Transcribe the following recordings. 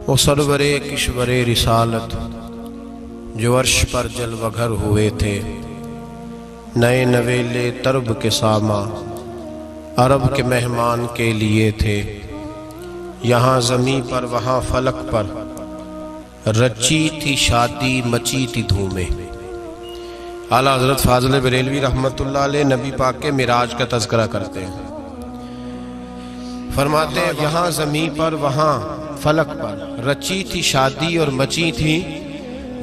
وہ سرور کشور رسالت جو عرش پر جلوہ گر ہوئے تھے، نئے نویلے طرب کے ساما عرب کے مہمان کے لیے تھے۔ یہاں زمیں پر وہاں فلک پر رچی تھی شادی مچی تھی دھومیں۔ اعلیٰ حضرت فاضل بریلوی رحمۃ اللہ علیہ نبی پاک کے معراج کا تذکرہ کرتے ہیں، فرماتے ہیں یہاں زمیں پر وہاں فلک پر رچی تھی شادی اور مچی تھی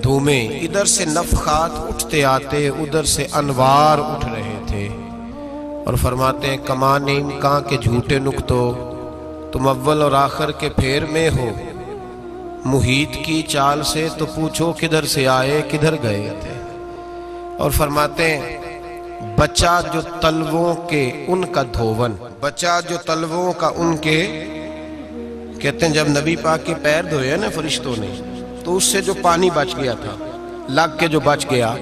دھومیں۔ ادھر سے نفخات اٹھتے آتے، ادھر سے انوار اٹھ رہے تھے، اور فرماتے ہیں کمان امکان کے جھوٹے نکتو، تم اول اور آخر کے پھیر میں ہو۔ محیط کی چال سے تو پوچھو کدھر سے آئے کدھر گئے تھے۔ اور فرماتے ہیں بچہ جو تلووں کے ان کا دھوون، بچہ جو تلووں کا ان کے، کہتے ہیں جب نبی پاک کے پیر دھوئے نا فرشتوں نے تو اس سے جو پانی بچ گیا تھا، لگ کے جو بچ گیا،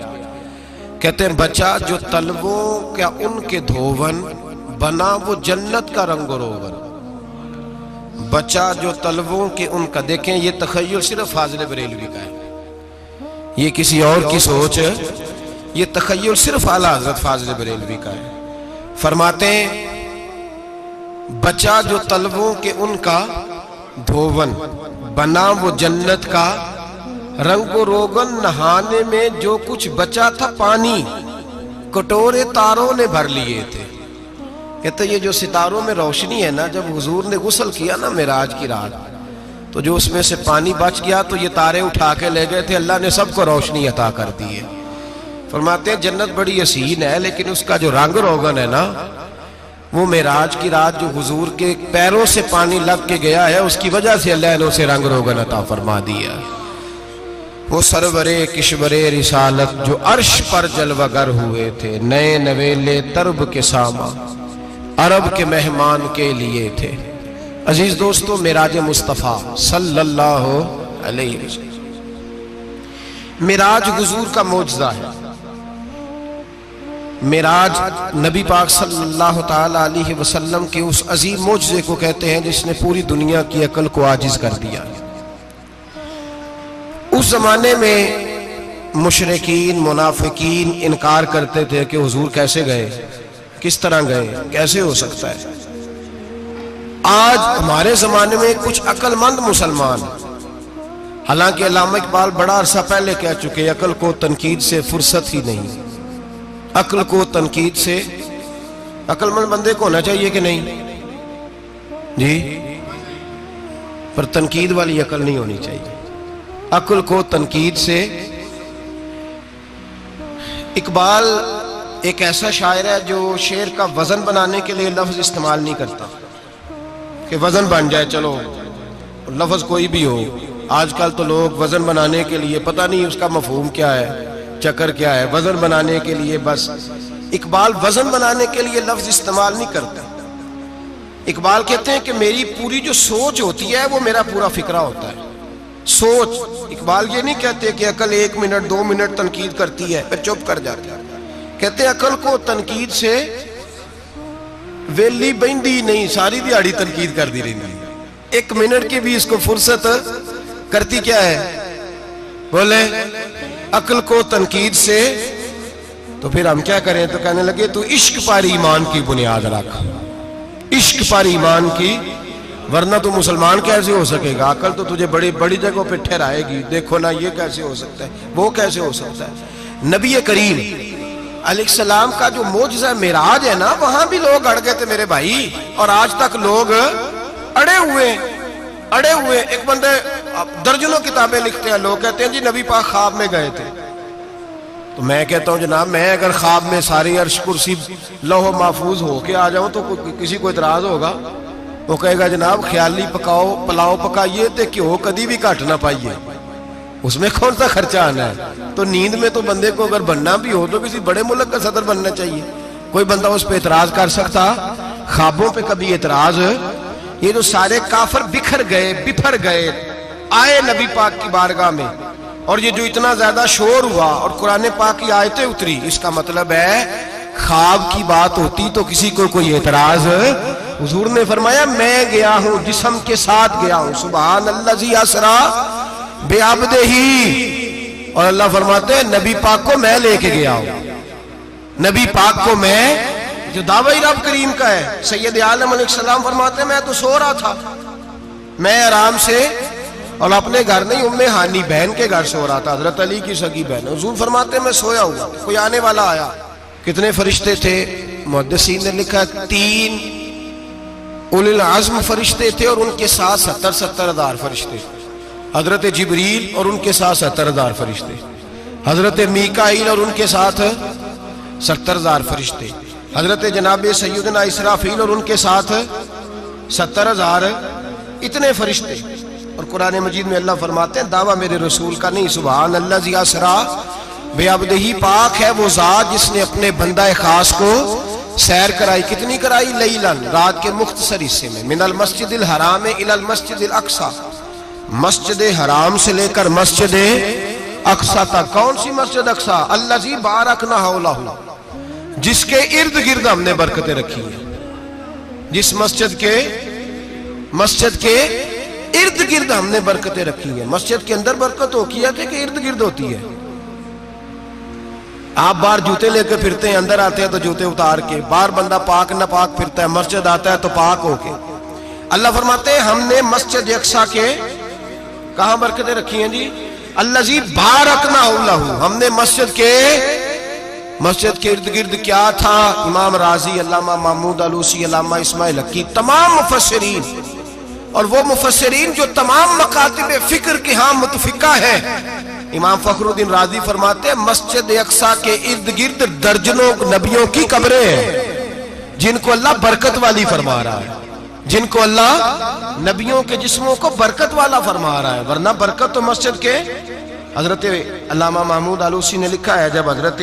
کہتے ہیں بچہ جو تلووں کا ان کے دھوون بنا وہ جنت کا رنگ و روغن۔ بچہ جو تلووں کے ان کا، دیکھیں یہ تخیل صرف فاضل بریلوی کا ہے، یہ کسی اور کی سوچ ہے، یہ تخیل صرف اعلیٰ حضرت فاضل بریلوی کا ہے۔ فرماتے ہیں بچہ جو تلووں کے ان کا دھوون بنا وہ جنت کا رنگ و روغن، نہانے میں جو کچھ بچا تھا پانی کٹورے تاروں نے بھر لیے تھے۔ کہتے یہ جو ستاروں میں روشنی ہے نا، جب حضور نے غسل کیا نا معراج کی رات، تو جو اس میں سے پانی بچ گیا تو یہ تارے اٹھا کے لے گئے تھے، اللہ نے سب کو روشنی عطا کر دی ہے۔ فرماتے ہیں جنت بڑی حسین ہے، لیکن اس کا جو رنگ روغن ہے نا، وہ معراج کی رات جو حضور کے پیروں سے پانی لگ کے گیا ہے، اس کی وجہ سے اللہ نے اسے رنگ روغن عطا فرما دیا۔ وہ سرور کشور رسالت جو عرش پر جلوہ گر ہوئے تھے، نئے نویلے طرب کے ساما عرب کے مہمان کے لیے تھے۔ عزیز دوستو، معراج مصطفیٰ صلی اللہ علیہ وسلم، معراج حضور کا معجزہ ہے۔ معراج نبی پاک صلی اللہ تعالی علیہ وسلم کے اس عظیم معجزے کو کہتے ہیں جس نے پوری دنیا کی عقل کو عاجز کر دیا۔ اس زمانے میں مشرکین منافقین انکار کرتے تھے کہ حضور کیسے گئے، کس طرح گئے، کیسے ہو سکتا ہے۔ آج ہمارے زمانے میں کچھ عقل مند مسلمان، حالانکہ علامہ اقبال بڑا عرصہ پہلے کہہ چکے عقل کو تنقید سے فرصت ہی نہیں۔ عقل کو تنقید سے، عقل مند بندے کو ہونا چاہیے کہ نہیں جی، پر تنقید والی عقل نہیں ہونی چاہیے۔ عقل کو تنقید سے، اقبال ایک ایسا شاعر ہے جو شعر کا وزن بنانے کے لیے لفظ استعمال نہیں کرتا کہ وزن بن جائے، چلو لفظ کوئی بھی ہو۔ آج کل تو لوگ وزن بنانے کے لیے پتہ نہیں اس کا مفہوم کیا ہے، چکر کیا ہے، وزن بنانے کے لیے بس۔ اقبال وزن بنانے کے لیے لفظ استعمال نہیں کرتا۔ اقبال کہتے ہیں کہ میری پوری جو سوچ ہوتی ہے وہ میرا پورا فکرہ ہوتا ہے۔ سوچ، اقبال یہ نہیں کہتے کہ عقل 1 منٹ 2 منٹ تنقید کرتی ہے پھر چپ کر جاتی ہے۔ کہتے ہیں عقل کو تنقید سے ویلی بہندی نہیں، ساری دیہاڑی تنقید کر دی رہی، 1 منٹ کی بھی اس کو فرصت کرتی کیا ہے، بولے عقل کو تنقید سے۔ تو پھر ہم کیا کریں، تو کہنے لگے تو عشق پر ایمان کی بنیاد رکھ، عشق پر ایمان کی، ورنہ تو مسلمان کیسے ہو سکے گا، عقل تو تجھے بڑی بڑی جگہوں پہ ٹھہرائے گی، دیکھو نا یہ کیسے ہو سکتا ہے، وہ کیسے ہو سکتا ہے۔ نبی کریم علیہ السلام کا جو معجزہ معراج ہے نا، وہاں بھی لوگ اڑ گئے تھے میرے بھائی، اور آج تک لوگ اڑے ہوئے۔ ایک بندے درجنوں کتابیں لکھتے ہیں، لوگ کہتے ہیں جی نبی پاک خواب میں گئے تھے، تو میں کہتا ہوں جناب میں اگر خواب میں ساری عرش کرسی لوح محفوظ ہو کے آ جاؤں تو کسی کو اعتراض ہوگا؟ وہ کہے گا جناب خیالی پلاؤ پکائیے تے کیوں کدی بھی گھٹ نہ پائیے، اس میں کون سا خرچہ آنا ہے۔ تو نیند میں تو بندے کو اگر بننا بھی ہو تو کسی بڑے ملک کا صدر بننا چاہیے، کوئی بندہ اس پہ اعتراض کر سکتا؟ خوابوں پہ کبھی اعتراض؟ یہ جو سارے کافر بکھر گئے آئے نبی پاک کی بارگاہ میں، اور یہ جو اتنا زیادہ شور ہوا اور قرآن پاک کی آیتیں اتری، اس کا مطلب ہے خواب کی بات ہوتی تو کسی کو کوئی اعتراض حضور نے فرمایا میں گیا ہوں، جسم کے ساتھ گیا ہوں، سبحان الذی اسرا بعبدہ، اور اللہ فرماتے ہیں نبی پاک کو میں لے کے گیا ہوں، نبی پاک کو میں، جو دعوی رب کریم کا ہے۔ سید عالم علیہ السلام فرماتے ہیں میں تو سو رہا تھا، میں آرام سے، اور اپنے گھر نہیں، ام ہانی بہن کے گھر سو رہا تھا، حضرت علی کی سگی بہن۔ حضور فرماتے ہیں میں سویا ہوا، کوئی آنے والا آیا۔ کتنے فرشتے تھے؟ محدثین نے لکھا 3 اولی العزم فرشتے تھے، اور ان کے ساتھ 70 ہزار فرشتے، حضرت جبریل اور ان کے ساتھ 70 ہزار فرشتے، حضرت میکائیل اور ان کے ساتھ 70 ہزار فرشتے، حضرت جناب سیدنا اسرافیل اور ان کے ساتھ 70 ہزار، اتنے فرشتے۔ اور قرآن مجید میں اللہ فرماتے ہیں دعویٰ میرے رسول کا نہیں، سبحان الذی اسرا بعبدہ، پاک ہے وہ ذات جس نے اپنے بندہ خاص کو سیر کرائی۔ کتنی کرائی؟ لیلاً، رات کے مختصر حصے میں، من المسجد الحرام الی المسجد الاقصی، مسجد حرام سے لے کر مسجد اقصی تک۔ کون سی مسجد اقصی؟ الذی بارکنا حولہ، جس کے ارد گرد ہم نے برکتیں رکھی ہیں، جس مسجد کے ارد گرد ہم نے برکتیں رکھی ہیں۔ مسجد کے اندر برکت ہوتی ہے کہ ارد گرد ہوتی ہے؟ آپ باہر جوتے لے کے پھرتے ہیں، اندر آتے ہیں تو جوتے اتار کے، باہر بندہ پاک نہ پاک پھرتا ہے، مسجد آتا ہے تو پاک ہو کے۔ اللہ فرماتے ہیں ہم نے مسجد اقصی کے کہاں برکتیں رکھی ہیں جی؟ الذی بارکنا حولہ، ہم نے مسجد کے ارد گرد کیا تھا؟ امام راضی، علامہ محمود علوسی، علامہ اسماعیل حقی، تمام مفسرین، اور وہ مفسرین جو تمام مکاتب فکر کے ہاں متفقہ ہیں۔ امام فخر الدین رازی فرماتے ہیں مسجد اقصی کے ارد گرد درجنوں نبیوں کی قبریں ہیں، جن کو اللہ برکت والی فرما رہا ہے، جن کو اللہ نبیوں کے جسموں کو برکت والا فرما رہا ہے، ورنہ برکت تو مسجد کے۔ حضرت علامہ محمود علوسی نے لکھا ہے جب حضرت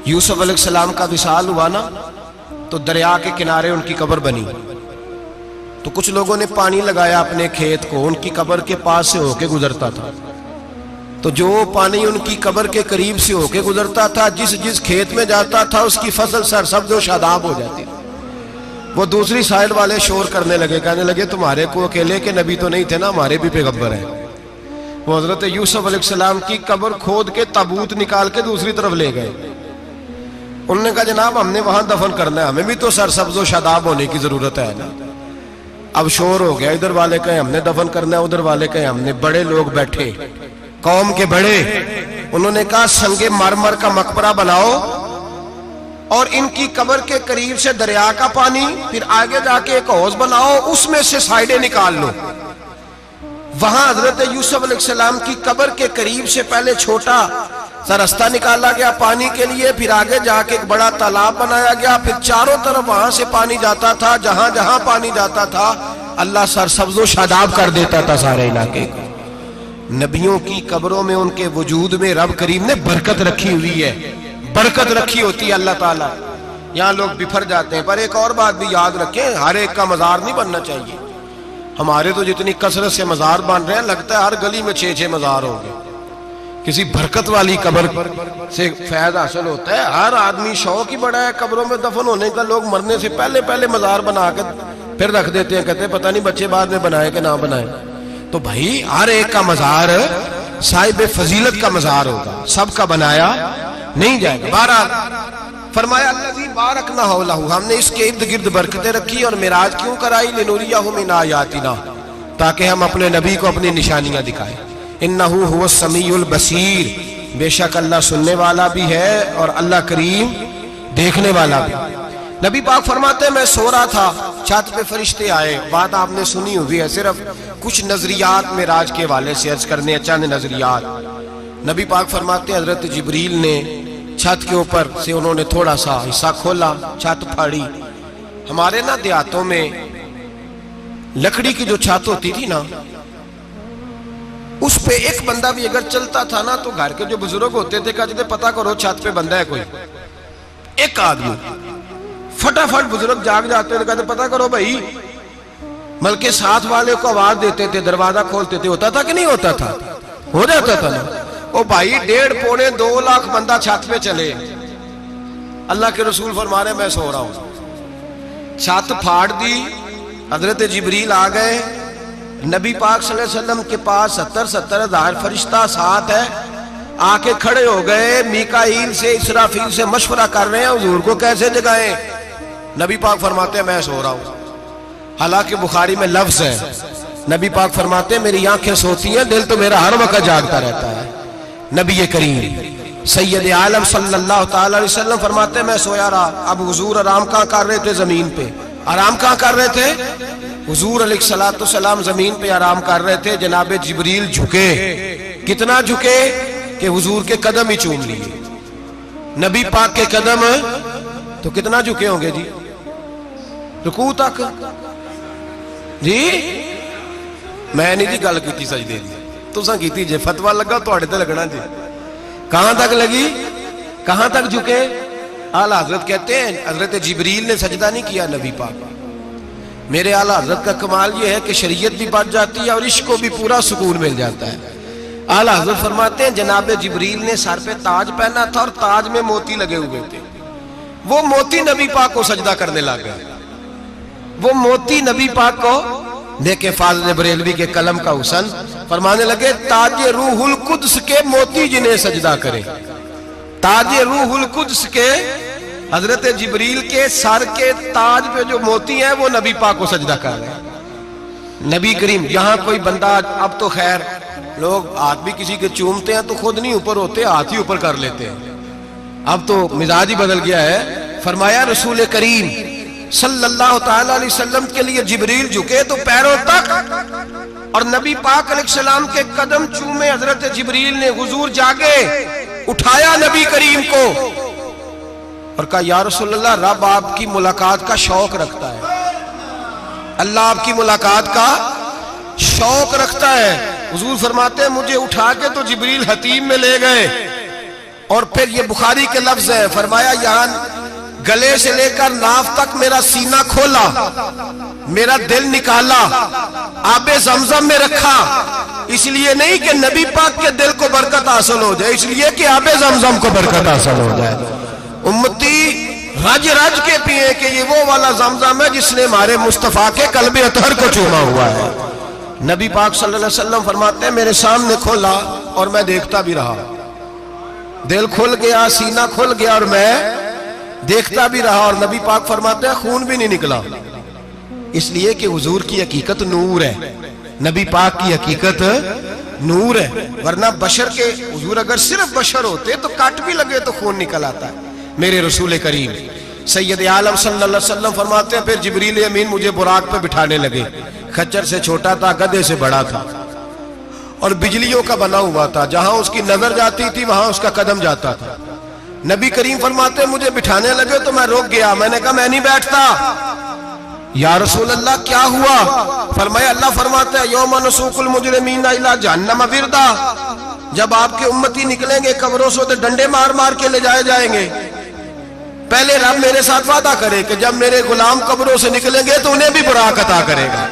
یوسف علیہ السلام کا وصال ہوا نا، تو دریا کے کنارے ان کی قبر بنی، تو کچھ لوگوں نے پانی لگایا اپنے کھیت کو، ان کی قبر کے پاس سے ہو کے گزرتا تھا، تو جو پانی ان کی قبر کے قریب سے ہو کے گزرتا تھا، جس کھیت میں جاتا تھا اس کی فصل سرسبز و شاداب ہو جاتی۔ وہ دوسری سائیڈ والے شور کرنے لگے، کہنے لگے تمہارے کو اکیلے کے نبی تو نہیں تھے نا، ہمارے بھی پیغمبر ہیں۔ وہ حضرت یوسف علیہ السلام کی قبر کھود کے تابوت نکال کے دوسری طرف لے گئے۔ انہوں نے کہا جناب ہم نے وہاں دفن کرنا ہے، ہمیں بھی تو سرسبز و شاداب ہونے کی ضرورت ہے نا۔ اب شور ہو گیا، ادھر والے کہیں ہم نے دفن کرنا ہے، ادھر والے کہیں ہم نے۔ بڑے لوگ بیٹھے، قوم کے بڑے، انہوں نے کہا سنگ مرمر کا مقبرہ بناؤ، اور ان کی قبر کے قریب سے دریا کا پانی، پھر آگے جا کے ایک حوض بناؤ، اس میں سے سائیڈیں نکال لو۔ وہاں حضرت یوسف علیہ السلام کی قبر کے قریب سے پہلے چھوٹا سا رستہ نکالا گیا پانی کے لیے، پھر آگے جا کے ایک بڑا تالاب بنایا گیا، پھر چاروں طرف وہاں سے پانی جاتا تھا، جہاں جہاں پانی جاتا تھا اللہ سرسبز و شاداب کر دیتا تھا سارے علاقے کو۔ نبیوں کی قبروں میں، ان کے وجود میں رب کریم نے برکت رکھی ہوئی ہے، برکت رکھی ہوتی ہے اللہ تعالیٰ۔ یہاں لوگ بفر جاتے ہیں، پر ایک اور بات بھی یاد رکھیں، ہر ایک کا مزار نہیں بننا چاہیے۔ ہمارے تو جتنی کثرت سے مزار بن رہے ہیں، لگتا ہے ہر گلی میں 6 مزار ہوں گے۔ کسی برکت والی قبر سے فیض حاصل ہوتا ہے۔ ہر آدمی شوق ہی بڑا ہے قبروں میں دفن ہونے کا، لوگ مرنے سے پہلے مزار بنا کے پھر رکھ دیتے ہیں، کہتے ہیں پتہ نہیں بچے بعد میں بنائے کہ نہ بنائے۔ تو بھائی ہر ایک کا مزار صاحب فضیلت کا مزار ہوگا، سب کا بنایا نہیں جائے گا۔ بہرحال فرمایا الذی بارکنا حولہ، ہم نے اس کے ارد گرد برکتیں رکھی، اور معراج کیوں کرائی؟ لنریہ من آیاتنا، تاکہ ہم اپنے نبی کو اپنی نشانیاں دکھائیں۔ انہ هو السمیع البصیر، بے شک اللہ سننے والا بھی ہے اور اللہ کریم دیکھنے والا بھی۔ نبی پاک فرماتے ہیں میں سو رہا تھا، چھت پہ فرشتے آئے، بات آپ نے سنی ہوئی ہے، صرف کچھ نظریات معراج کے حوالے سے عرض کرنے ہیں، چند نظریات۔ نبی پاک فرماتے ہیں حضرت جبریل نے چھت کے اوپر سے انہوں نے تھوڑا سا حصہ کھولا، چھت پھاڑی۔ ہمارے نا دیہاتوں میں لکڑی کی جو چھت ہوتی تھی نا، اس پہ ایک بندہ بھی اگر چلتا تھا نا، تو گھر کے جو بزرگ ہوتے تھے کہتے تھے پتہ کرو چھت پہ بندہ ہے کوئی۔ ایک آدمی فٹافٹ بزرگ جاگ جاتے تھے، کہتے پتہ کرو بھائی، بلکہ ساتھ والے کو آواز دیتے تھے، دروازہ کھولتے تھے۔ ہوتا تھا کہ نہیں ہوتا تھا؟ ہو جاتا تھا نا۔ او بھائی 1.5-2 لاکھ بندہ چھت پہ چلے، اللہ کے رسول فرما رہے میں سو رہا ہوں، چھت پھاڑ دی, حضرت جبریل آ گئے, نبی پاک صلی اللہ علیہ وسلم کے پاس 70 ہزار فرشتہ ساتھ ہے, آ کے کھڑے ہو گئے, میکائیل سے اسرافیل سے مشورہ کر رہے ہیں حضور کو کیسے جگائیں. نبی پاک فرماتے ہیں میں سو رہا ہوں. حالانکہ بخاری میں لفظ ہے, نبی پاک فرماتے ہیں میری آنکھیں سوتی ہیں, دل تو میرا ہر وقت جاگتا رہتا ہے. نبی کریم سید عالم صلی اللہ تعالی علیہ وسلم فرماتے ہیں میں سویا رہا. اب حضور آرام کہاں کر رہے تھے؟ زمین پہ. آرام کہاں کر رہے تھے؟ حضور علیہ السلام زمین پہ آرام کر رہے تھے. جناب جبریل جھکے, کتنا جھکے کہ حضور کے قدم ہی چوم لیے. نبی پاک کے قدم تو کتنا جھکے ہوں گے جی, رکوع تک جی. میں نہیں جی گل کی سجدے دی, تساں کیتی جے, فتویٰ لگا تو تے لگنا جی. کہاں تک لگی, کہاں تک جھکے؟ اعلیٰ حضرت کہتے ہیں حضرت جبریل نے سجدہ نہیں کیا نبی پاک. میرے اعلیٰ حضرت کا کمال یہ ہے کہ شریعت بھی بچ جاتی ہے اور عشق کو بھی پورا سکون مل جاتا ہے. اعلیٰ حضرت فرماتے ہیں جناب جبریل نے سر پہ تاج پہنا تھا اور تاج میں موتی لگے ہوئے تھے. وہ موتی نبی پاک کو سجدہ کرنے لگ گئے. وہ موتی نبی پاک کو دیکھیں, فاضل بریلوی کے قلم کا حسن, فرمانے لگے تاج روح القدس کے موتی جنہیں سجدہ کرے. تاج روح القدس کے حضرت جبریل کے سر کے تاج پہ جو موتی ہیں وہ نبی پاک کو سجدہ کر رہے ہیں. نبی کریم یہاں کوئی بندہ, اب تو خیر لوگ ہاتھ بھی کسی کے چومتے ہیں تو خود نہیں اوپر ہوتے, ہاتھ ہی اوپر کر لیتے ہیں. اب تو مزاج ہی بدل گیا ہے. فرمایا رسول کریم صلی اللہ تعالی علیہ وسلم کے لیے جبریل جھکے تو پیروں تک, اور نبی پاک علیہ السلام کے قدم چومے حضرت جبریل نے. حضور جاگے, اٹھایا نبی کریم کو اور کہا یا رسول اللہ, رب آپ کی ملاقات کا شوق رکھتا ہے, اللہ آپ کی ملاقات کا شوق رکھتا ہے. حضور فرماتے ہیں مجھے اٹھا کے تو جبریل حتیم میں لے گئے, اور پھر یہ بخاری کے لفظ ہے, فرمایا یہاں گلے سے لے کر ناف تک میرا سینہ کھولا, میرا دل نکالا, آب زمزم میں رکھا. اس لیے نہیں کہ نبی پاک کے دل کو برکت حاصل ہو جائے, اس لیے کہ آب زمزم کو برکت حاصل ہو جائے. امتی رج رج کے پیئے کہ یہ وہ والا زمزم ہے جس نے ہمارے مصطفیٰ کے قلب اطہر کو چوما ہوا ہے. نبی پاک صلی اللہ علیہ وسلم فرماتے ہیں میرے سامنے کھولا اور میں دیکھتا بھی رہا. دل کھل گیا, سینہ کھل گیا اور میں دیکھتا بھی رہا. اور نبی پاک فرماتے ہیں خون بھی نہیں نکلا, اس لیے کہ حضور کی حقیقت نور ہے, نبی پاک کی حقیقت نور ہے. ورنہ بشر کے, حضور اگر صرف بشر ہوتے تو کٹ بھی لگے تو خون نکل آتا ہے. میرے رسول کریم سید عالم صلی اللہ علیہ وسلم فرماتے ہیں پھر جبریل امین مجھے براق پہ بٹھانے لگے. خچر سے چھوٹا تھا, گدھے سے بڑا تھا, اور بجلیوں کا بنا ہوا تھا. جہاں اس کی نظر جاتی تھی وہاں اس کا قدم جاتا تھا. نبی کریم فرماتے ہیں مجھے بٹھانے لگے تو میں رک گیا. میں نے کہا میں نہیں بیٹھتا. یا رسول اللہ کیا ہوا؟ فرمایا اللہ فرماتا ہے یوم نسوق المجرمین الی جہنم وردا, جب آپ کے امتی نکلیں گے قبروں سے تو ڈنڈے مار مار کے لے جائے جائیں گے. پہلے رب میرے ساتھ وعدہ کرے کہ جب میرے غلام قبروں سے نکلیں گے تو انہیں بھی براق عطا کرے گا.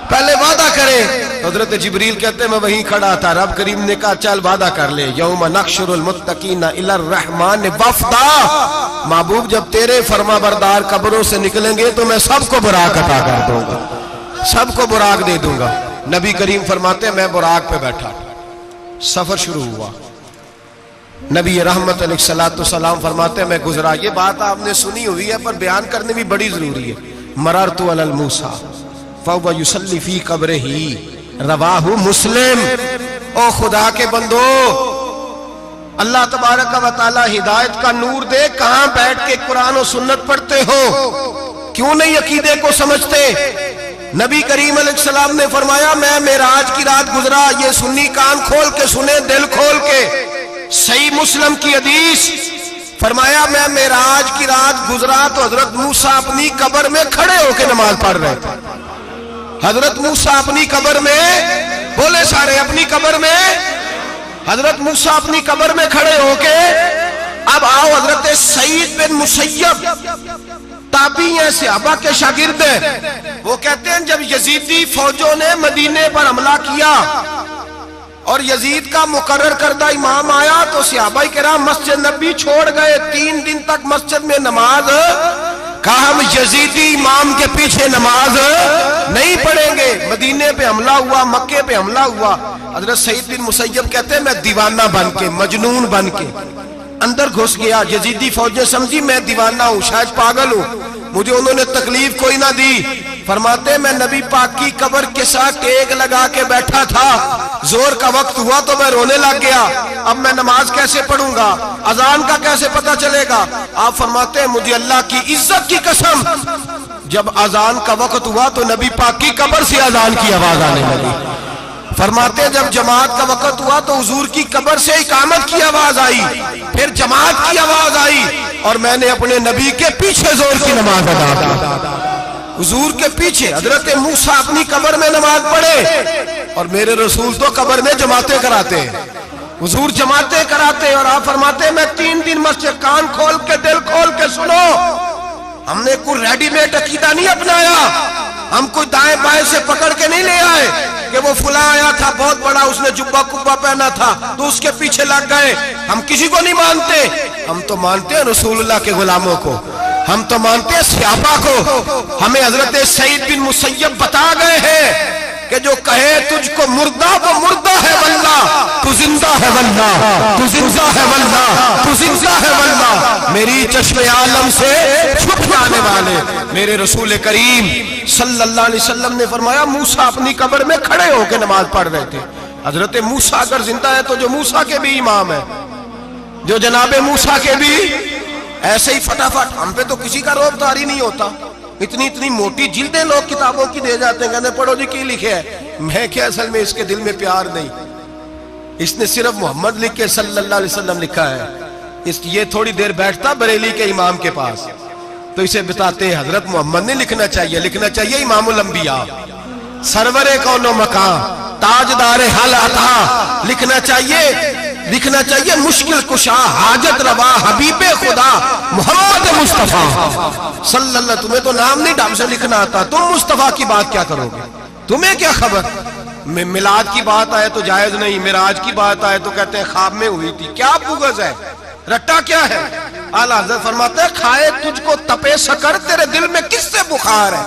پہلے وعدہ کرے. حضرت جبریل کہتے ہیں میں وہیں کھڑا تھا, رب کریم نے کہا چل وعدہ کر لے, یوم نحشر المتقین الی الرحمن وفدا, محبوب جب تیرے فرما بردار قبروں سے نکلیں گے تو میں سب کو براق عطا کر دوں گا, سب کو براق دے دوں گا. نبی کریم فرماتے ہیں میں براق پہ بیٹھا, سفر شروع ہوا. نبی رحمت علیہ السلام فرماتے ہیں میں گزرا. یہ بات آپ نے سنی ہوئی ہے پر بیان کرنے بھی بڑی ضروری ہے. مررت علی الموسیٰ فَهُوَ يُصَلِّ فِي قَبْرِهِ رواہ مسلم. او خدا کے بندو, اللہ تبارک و تعالی ہدایت کا نور دے, کہاں بیٹھ کے قرآن و سنت پڑھتے ہو, کیوں نہیں عقیدے کو سمجھتے؟ نبی کریم علیہ السلام نے فرمایا میں معراج کی رات گزرا. یہ سنی کان کھول کے سنے, دل کھول کے, صحیح مسلم کی حدیث. فرمایا میں معراج کی رات گزرا تو حضرت موسیٰ اپنی قبر میں کھڑے ہو کے نماز پڑھ رہے تھے. حضرت موسیٰ اپنی قبر میں, بولے سارے اپنی قبر میں, حضرت موسیٰ اپنی قبر میں کھڑے ہو کے. اب آؤ حضرت سعید بن مسیب تابعی ہیں, صحابہ کے شاگرد ہیں. وہ کہتے ہیں جب یزیدی فوجوں نے مدینے پر حملہ کیا اور یزید کا مقرر کردہ امام آیا تو صحابہ کرام مسجد نبی چھوڑ گئے. 3 دن تک مسجد میں نماز کہا ہم یزیدی امام کے پیچھے نماز نہیں پڑھیں گے. مدینے پہ حملہ ہوا, مکے پہ حملہ ہوا. حضرت سعید بن مسیب کہتے ہیں میں دیوانہ بن کے, مجنون بن کے اندر گھس گیا. یزیدی فوجیں سمجھی میں دیوانہ ہوں, شاید پاگل ہوں, مجھے انہوں نے تکلیف کوئی نہ دی. فرماتے میں نبی پاک کی قبر کے ساتھ ٹیک لگا کے بیٹھا تھا, زور کا وقت ہوا تو میں رونے لگ گیا. اب میں نماز کیسے پڑھوں گا, اذان کا کیسے پتہ چلے گا. آپ فرماتے ہیں مجھے اللہ کی عزت کی قسم, جب اذان کا وقت ہوا تو نبی پاک کی قبر سے اذان کی آواز آنے لگی. فرماتے جب جماعت کا وقت ہوا تو حضور کی قبر سے اقامت کی آواز آئی, پھر جماعت کی آواز آئی, اور میں نے اپنے نبی کے پیچھے زور کی نماز ادا کی. حضور کے پیچھے حضرت موسیٰ اپنی قبر میں نماز پڑھے, اور میرے رسول تو قبر میں جماعتیں کراتے ہیں. حضور جماعتیں کراتے, اور آپ فرماتے میں 3 دن مسجد, کان کھول کے دل کھول کے سنو, ہم نے کوئی ریڈی میڈ عقیدہ نہیں اپنایا, ہم کوئی دائیں بائیں سے پکڑ کے نہیں لے آئے کہ وہ فلاں آیا تھا بہت بڑا, اس نے جبہ کبہ پہنا تھا تو اس کے پیچھے لگ گئے. ہم کسی کو نہیں مانتے, ہم تو مانتے ہیں رسول اللہ کے غلاموں کو, ہم تو مانتے ہیں صحابہ کو. ہمیں حضرت سعید بن مسیب بتا گئے ہیں کہ جو کہے تجھ کو مردہ وہ مردہ ہے واللہ, تو زندہ ہے واللہ, تو زندہ ہے واللہ, تو زندہ ہے واللہ. میری چشم عالم سے چھپ جانے والے میرے رسول کریم صلی اللہ علیہ وسلم نے فرمایا موسیٰ اپنی قبر میں کھڑے ہو کے نماز پڑھ رہے تھے. حضرت موسیٰ اگر زندہ ہے تو جو موسیٰ کے بھی امام ہے, جو جناب موسیٰ کے بھی ایسے ہی فٹافٹ. ہم پہ تو کسی کا روب داری نہیں ہوتا, اتنی موٹی جلدیں لوگ کتابوں کی دے جاتے ہیں, کہتے ہیں پڑھو جی کی لکھے ہے. میں کیا, اصل میں اس کے دل میں پیار نہیں, اس نے صرف محمد لکھ کے صلی اللہ علیہ وسلم لکھا ہے. یہ تھوڑی دیر بیٹھتا بریلی کے امام کے پاس تو اسے بتاتے ہیں حضرت محمد نے لکھنا چاہیے, لکھنا چاہیے امام الانبیاء, سرور کون و مکان, تاجدار حال عطا, لکھنا چاہیے مشکل کشا, حاجت روا, حبیب خدا محمد مصطفیٰ صلی اللہ. تمہیں تو نام نہیں ڈھنگ سے لکھنا آتا, تم مصطفیٰ کی بات کیا کرو گے, تمہیں کیا خبر. میلاد کی بات آئے تو جائز نہیں, معراج کی بات آئے تو کہتے ہیں خواب میں ہوئی تھی. کیا بغض ہے, رٹا کیا ہے. اعلیٰ حضرت فرماتا ہے کھائے تجھ کو تپے سکر, تیرے دل میں کس سے بخار ہے.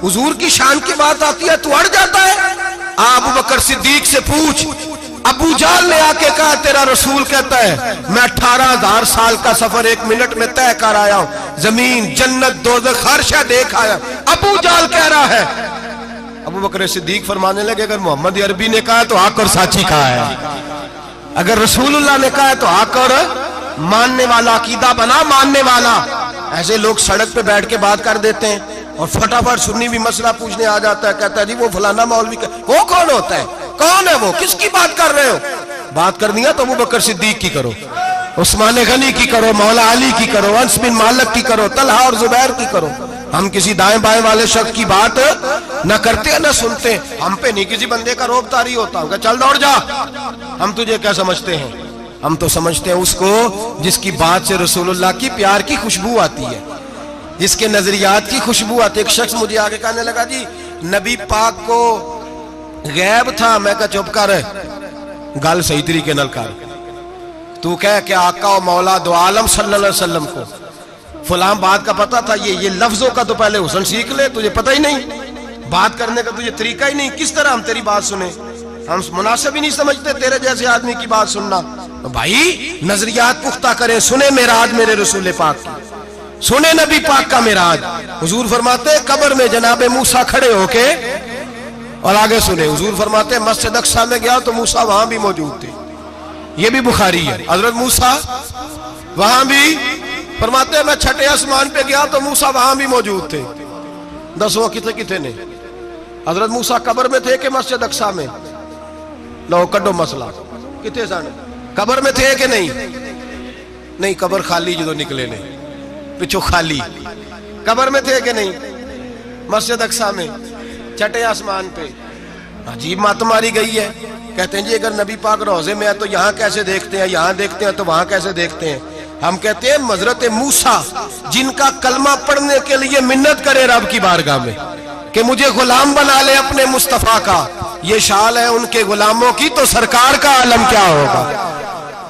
حضور کی شان کی بات آتی ہے تو اڑ جاتا ہے. ابو بکر صدیق سے پوچھ, ابو جال نے آ کے کہا تیرا رسول کہتا ہے میں 18,000 سال کا سفر 1 منٹ میں طے کر آیا ہوں, زمین جنت دوزخ ہر شے دیکھ آیا. ابو جال کہہ رہا ہے. ابو بکر صدیق فرمانے لگے اگر محمد عربی نے کہا تو آ کر ساتھی کہا ہے, اگر رسول اللہ نے کہا تو آ کر ماننے والا, عقیدہ بنا ماننے والا. ایسے لوگ سڑک پہ بیٹھ کے بات کر دیتے ہیں اور فٹافٹ سنی بھی مسئلہ پوچھنے آ جاتا ہے, کہتا ہے جی وہ فلانا مولوی کا, وہ کون ہوتا ہے, کون ہے وہ, کس کی بات کر رہے ہو. بات کرنی ہے تو ابو بکر صدیق کی کرو, عثمان غنی کی کرو, مولا علی کی کرو, انس بن مالک کی کرو, طلحہ اور زبیر کی کرو. ہم کسی دائیں بائیں والے شخص کی بات نہ کرتے نہ سنتے. ہم پہ نہیں کسی بندے کا روب طاری ہوتا, ہم کہ چل دوڑ جا, ہم تجھے کیا سمجھتے ہیں. ہم تو سمجھتے ہیں اس کو جس کی بات سے رسول اللہ کی پیار کی خوشبو آتی ہے, جس کے نظریات کی خوشبو آتی ہے. ایک شخص مجھے آگے کہنے لگا جی نبی پاک کو غیب تھا. میں کہا چپ کر, گل صحیح طریقے نال کر. تو کہہ کہ آقا و مولا دو عالم صلی اللہ علیہ وسلم کو فلاں بات کا پتہ تھا, یہ لفظوں کا تو پہلے حسن سیکھ لے, تجھے پتہ ہی نہیں, بات کرنے کا تجھے طریقہ ہی نہیں, کس طرح ہم تیری بات سنیں. ہم مناسب ہی نہیں سمجھتے تیرے جیسے آدمی کی بات سننا. بھائی نظریات پختہ کریں, سنیں معراج میرے رسول پاک کی, سنیں نبی پاک کا معراج. حضور فرماتے قبر میں جناب موسیٰ کھڑے ہو کے, اور آگے سنیں حضور فرماتے مسجد اقصیٰ میں گیا تو موسیٰ وہاں بھی موجود تھے. یہ بھی بخاری ہے. حضرت موسیٰ وہاں بھی, فرماتے میں 6 آسمان پہ گیا تو موسیٰ وہاں بھی موجود تھے. 10 کتنے نے حضرت موسیٰ قبر میں تھے کہ مسجد اقصیٰ میں؟ لو کڈو مسئلہ, کتنے سانے قبر میں تھے کہ نہیں, قبر خالی جو نکلے نے پچھو خالی, قبر میں تھے کہ نہیں, مسجد اقصیٰ میں 6 آسمان پہ. عجیب مات ماری گئی ہے. کہتے ہیں جی اگر نبی پاک روضے میں ہے تو یہاں کیسے دیکھتے ہیں, یہاں دیکھتے ہیں تو وہاں کیسے دیکھتے ہیں. ہم کہتے ہیں حضرت موسیٰ جن کا کلمہ پڑھنے کے لیے منت کرے رب کی بارگاہ میں کہ مجھے غلام بنا لے اپنے مصطفیٰ کا, یہ شال ہے ان کے غلاموں کی, تو سرکار کا عالم کیا ہوگا.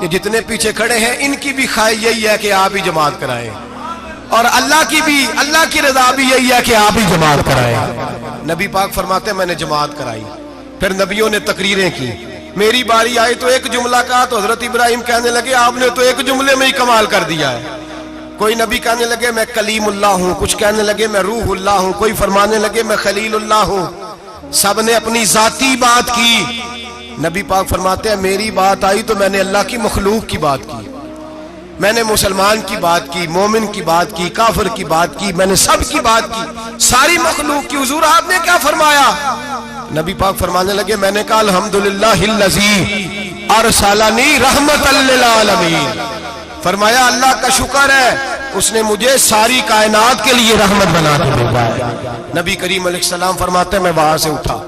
یہ جتنے پیچھے کھڑے ہیں ان کی بھی خواہش یہی ہے کہ آپ ہی جماعت کرائیں، اور اللہ کی رضا بھی یہی ہے کہ آپ ہی جماعت کرائیں۔ نبی پاک فرماتے ہیں میں نے جماعت کرائی، پھر نبیوں نے تقریریں کی، میری باری آئی تو ایک جملہ کہا تو حضرت ابراہیم کہنے لگے آپ نے تو ایک جملے میں ہی کمال کر دیا ہے۔ کوئی نبی کہنے لگے میں کلیم اللہ ہوں، کچھ کہنے لگے میں روح اللہ ہوں، کوئی فرمانے لگے میں خلیل اللہ ہوں، سب نے اپنی ذاتی بات کی۔ نبی پاک فرماتے ہیں میری بات آئی تو میں نے اللہ کی مخلوق کی بات کی، میں نے مسلمان کی بات کی، مومن کی بات کی، کافر کی بات کی، میں نے سب کی بات کی، ساری مخلوق کی۔ حضور آپ نے کیا فرمایا؟ نبی پاک فرمانے لگے میں نے کہا الحمدللہ الذی ارسلنی رحمت للعالمین، فرمایا اللہ کا شکر ہے اس نے مجھے ساری کائنات کے لیے رحمت بنا کے بھیجا ہے۔ نبی کریم علیہ السلام فرماتے ہیں میں وہاں سے اٹھا،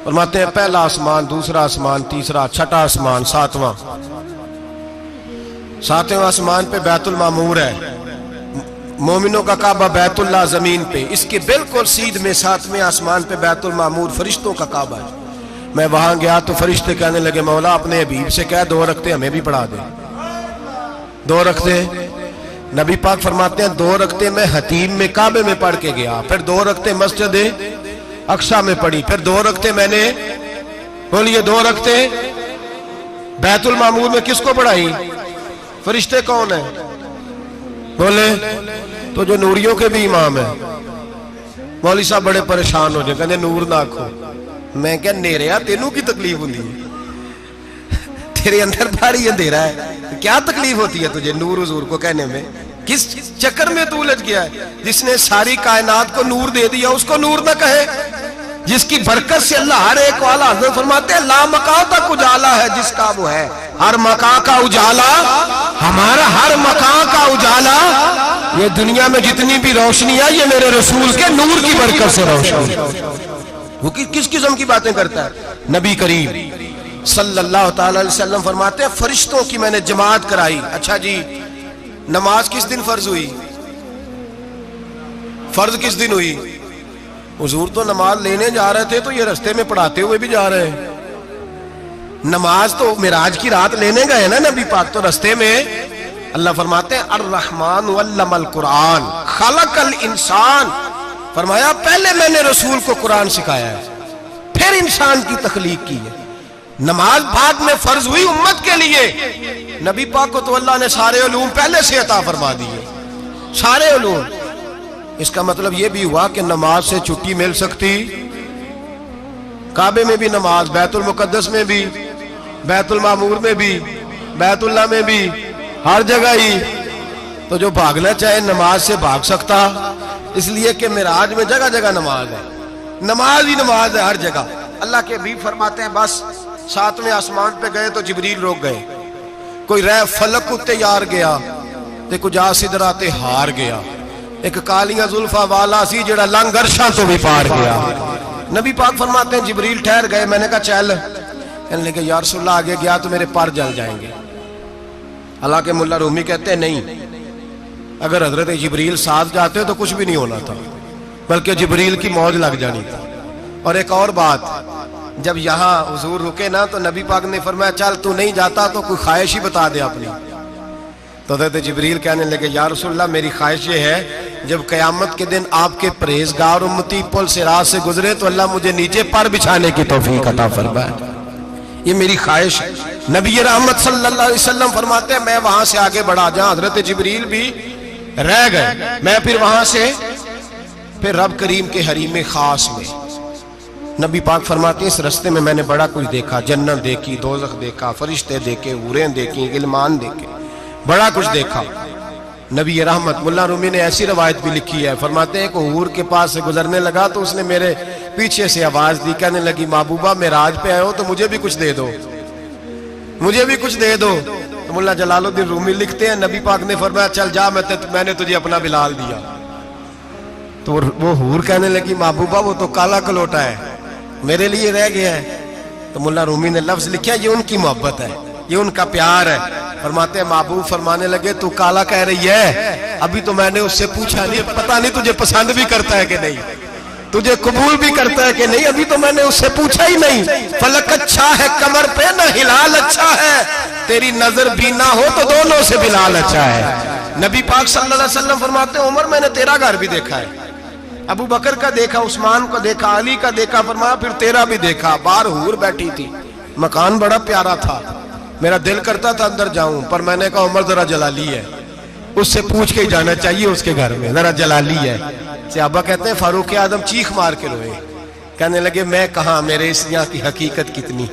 فرماتے ہیں پہلا آسمان، دوسرا آسمان، تیسرا، چھٹا آسمان، ساتواں آسمان پہ بیت المعمور ہے، مومنوں کا کعبہ بیت اللہ زمین پہ، اس کے بالکل سیدھ میں ساتویں آسمان پہ بیت المعمور فرشتوں کا کعبہ ہے۔ میں وہاں گیا تو فرشتے کہنے لگے مولا اپنے حبیب سے کہہ 2 رکعتیں ہمیں بھی پڑھا دے، 2 رکعتیں۔ نبی پاک فرماتے ہیں 2 رکعتیں میں حتیم میں کعبے میں پڑھ کے گیا، پھر 2 رکعتیں مسجد اقصی میں پڑھی، پھر 2 رکعتیں میں نے بولیے 2 رکعتیں بیت المعمور میں کس کو پڑھائی؟ فرشتے کون ہیں بولے؟ تو جو نوریوں کے بھی امام ہیں۔ مولوی صاحب بڑے پریشان ہو جائے، کہنے نور نہ آکھو۔ میں کہا نیریا تینوں کی تکلیف ہوتی ہے، تیرے اندر بھاری اندھیرا ہے، کیا تکلیف ہوتی ہے تجھے نور حضور کو کہنے میں؟ کس چکر میں تو الجھ گیا ہے؟ جس نے ساری کائنات کو نور دے دیا اس کو نور نہ کہے، جس کی برکت سے اللہ ہر ایک والا، حضرت فرماتے ہیں لا مکان تک اجالا ہے جس کا وہ ہے، ہر مکان کا اجالا ہمارا، ہر مکان کا اجالا، یہ دنیا میں جتنی بھی روشنی ہے یہ میرے رسول کے نور کی برکت سے روشن۔ وہ کس قسم کی باتیں کرتا ہے؟ نبی کریم صلی اللہ تعالی علیہ وسلم فرماتے ہیں فرشتوں کی میں نے جماعت کرائی۔ اچھا جی نماز کس دن فرض ہوئی؟ فرض کس دن ہوئی؟ حضور تو نماز لینے جا رہے تھے تو یہ رستے میں پڑھاتے ہوئے بھی جا رہے ہیں۔ نماز تو معراج کی رات لینے گئے نا نبی پاک، تو رستے میں اللہ فرماتے ہیں الرحمن علم القرآن خلق الانسان، فرمایا پہلے میں نے رسول کو قرآن سکھایا ہے پھر انسان کی تخلیق کی ہے۔ نماز بعد میں فرض ہوئی امت کے لیے، نبی پاک کو تو اللہ نے سارے علوم پہلے سے عطا فرما دیے، سارے علوم۔ اس کا مطلب یہ بھی ہوا کہ نماز سے چھٹی مل سکتی، کعبے میں بھی نماز، بیت المقدس میں بھی، بیت المعمور میں بھی، بیت اللہ میں بھی، ہر جگہ ہی۔ تو جو بھاگنا چاہے نماز سے بھاگ سکتا، اس لیے کہ معراج میں جگہ جگہ نماز ہے، نماز ہی نماز ہے ہر جگہ۔ اللہ کے حبیب فرماتے ہیں بس 7ویں آسمان پہ گئے تو جبریل روک گئے، کوئی رہ فلک اتے یار گیا تے کچھ سدراتے ہار گیا، ایک کالیاں زلفا والا سی جڑا لنگ عرشاں تو بھی پار گیا۔ نبی پاک فرماتے ہیں جبریل ٹھہر گئے، میں نے کہا چل، کہنے لگے یا رسول اللہ آگے گیا تو میرے پر جل جائیں گے۔ حالانکہ ملا رومی کہتے ہیں نہیں، اگر حضرت جبریل ساتھ جاتے تو کچھ بھی نہیں ہونا تھا، بلکہ جبریل کی موج لگ جانی تھی۔ اور ایک اور بات، جب یہاں حضور رکے نا تو نبی پاک نے فرمایا چل تو نہیں جاتا تو کوئی خواہش ہی بتا دے اپنی۔ تو حضرت جبریل کہنے لگے یا رسول اللہ میری خواہش یہ ہے جب قیامت کے دن آپ کے پرہیزگار امتی پل سے راہ سے گزرے تو اللہ مجھے نیچے پر بچھانے کی توفیق عطا فرمائے، یہ میری خواہش ہے۔ نبی رحمت صلی اللہ علیہ وسلم فرماتے ہیں میں وہاں سے آگے بڑھا جہاں حضرت جبریل بھی رہ گئے، میں پھر وہاں سے پھر رب کریم کے حریم خاص میں۔ نبی پاک فرماتے ہیں اس رستے میں نے بڑا کچھ دیکھا، جنت دیکھی، دوزخ دیکھا، فرشتے دیکھے، حوریں دیکھی، غلمان دیکھے، بڑا کچھ دیکھا۔ نبی رحمت ملا رومی نے ایسی روایت بھی لکھی ہے، فرماتے ہیں کہ حور کے پاس سے گزرنے لگا تو اس نے میرے پیچھے سے آواز دی، کہنے لگی محبوبہ معراج پہ آئے ہو تو مجھے بھی کچھ دے دو، مجھے بھی کچھ دے دو۔ تو ملا جلال الدین رومی لکھتے ہیں نبی پاک نے فرمایا چل جا میں نے تجھے اپنا بلال دیا۔ تو وہ حور کہنے لگی محبوبہ وہ تو کالا کلوٹا ہے، میرے لیے رہ گیا ہے۔ تو ملا رومی نے لفظ لکھا یہ ان کی محبت ہے، یہ ان کا پیار ہے۔ فرماتے ہیں محبوب فرمانے لگے تو کالا کہہ رہی ہے، ابھی تو میں نے اس سے پوچھا نہیں، پتہ نہیں تجھے پسند بھی کرتا ہے کہ نہیں، تجھے قبول بھی کرتا ہے کہ نہیں، ابھی تو میں نے اس سے پوچھا ہی نہیں۔ فلک اچھا ہے کمر پہ نہ ہلال اچھا ہے، تیری نظر بھی نہ ہو تو دونوں سے بلال اچھا ہے۔ نبی پاک صلی اللہ علیہ وسلم فرماتے ہیں عمر میں نے تیرا گھر بھی دیکھا ہے، ابو بکر کا دیکھا، عثمان کو دیکھا، علی کا دیکھا، فرمایا پھر تیرا بھی دیکھا، باہر حور بیٹھی تھی، مکان بڑا پیارا تھا، میرا دل کرتا تھا اندر جاؤں، پر میں نے کہا عمر ذرا جلالی ہے، اس سے پوچھ کے ہی جانا چاہیے اس کے گھر میں، ذرا جلالی ہے۔ صحابہ کہتے ہیں فاروق اعظم چیخ مار کے روئے، کہنے لگے میں کہاں، میرے اس یہاں کی حقیقت کتنی،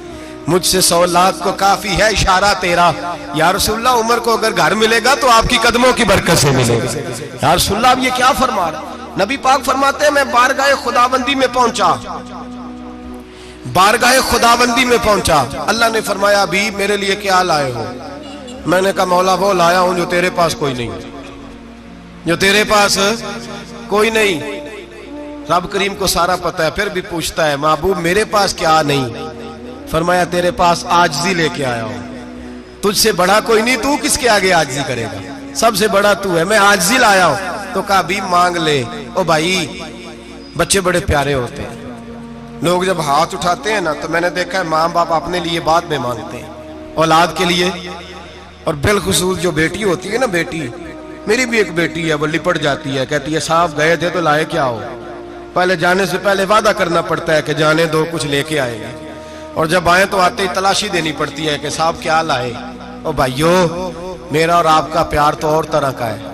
مجھ سے 100 لاکھ کو کافی ہے اشارہ تیرا۔ یا رسول اللہ عمر کو اگر گھر ملے گا تو آپ کی قدموں کی برکت سے ملے گا۔ یا رسول اللہ اب یہ کیا فرما رہا؟ نبی پاک فرماتے ہیں میں بارگاہ خداوندی میں پہنچا، بارگاہ خداوندی میں پہنچا، اللہ نے فرمایا ابھی میرے لیے کیا لائے ہو؟ میں نے کہا مولا وہ لایا ہوں جو تیرے پاس کوئی نہیں، جو تیرے پاس کوئی نہیں۔ رب کریم کو سارا پتہ ہے، پھر بھی پوچھتا ہے محبوب میرے پاس کیا نہیں؟ فرمایا تیرے پاس عاجزی لے کے آیا ہوں، تجھ سے بڑا کوئی نہیں، تو کس کے آگے عاجزی کرے گا، سب سے بڑا تو ہے، میں عاجزی لایا ہوں۔ تو کہا بھی مانگ لے۔ او بھائی بچے بڑے پیارے ہوتے ہیں، لوگ جب ہاتھ اٹھاتے ہیں نا تو میں نے دیکھا ہے ماں باپ اپنے لیے بعد میں مانگتے ہیں اولاد کے لیے، اور بالخصوص جو بیٹی ہوتی ہے نا، بیٹی میری بھی ایک بیٹی ہے، وہ لپٹ جاتی ہے، کہتی ہے صاحب گئے تھے تو لائے کیا ہو؟ پہلے جانے سے پہلے وعدہ کرنا پڑتا ہے کہ جانے دو کچھ لے کے آئے گا، اور جب آئیں تو آتے ہی تلاشی دینی پڑتی ہے کہ صاحب کیا لائے۔ او بھائیو میرا اور آپ کا پیار تو اور طرح کا ہے،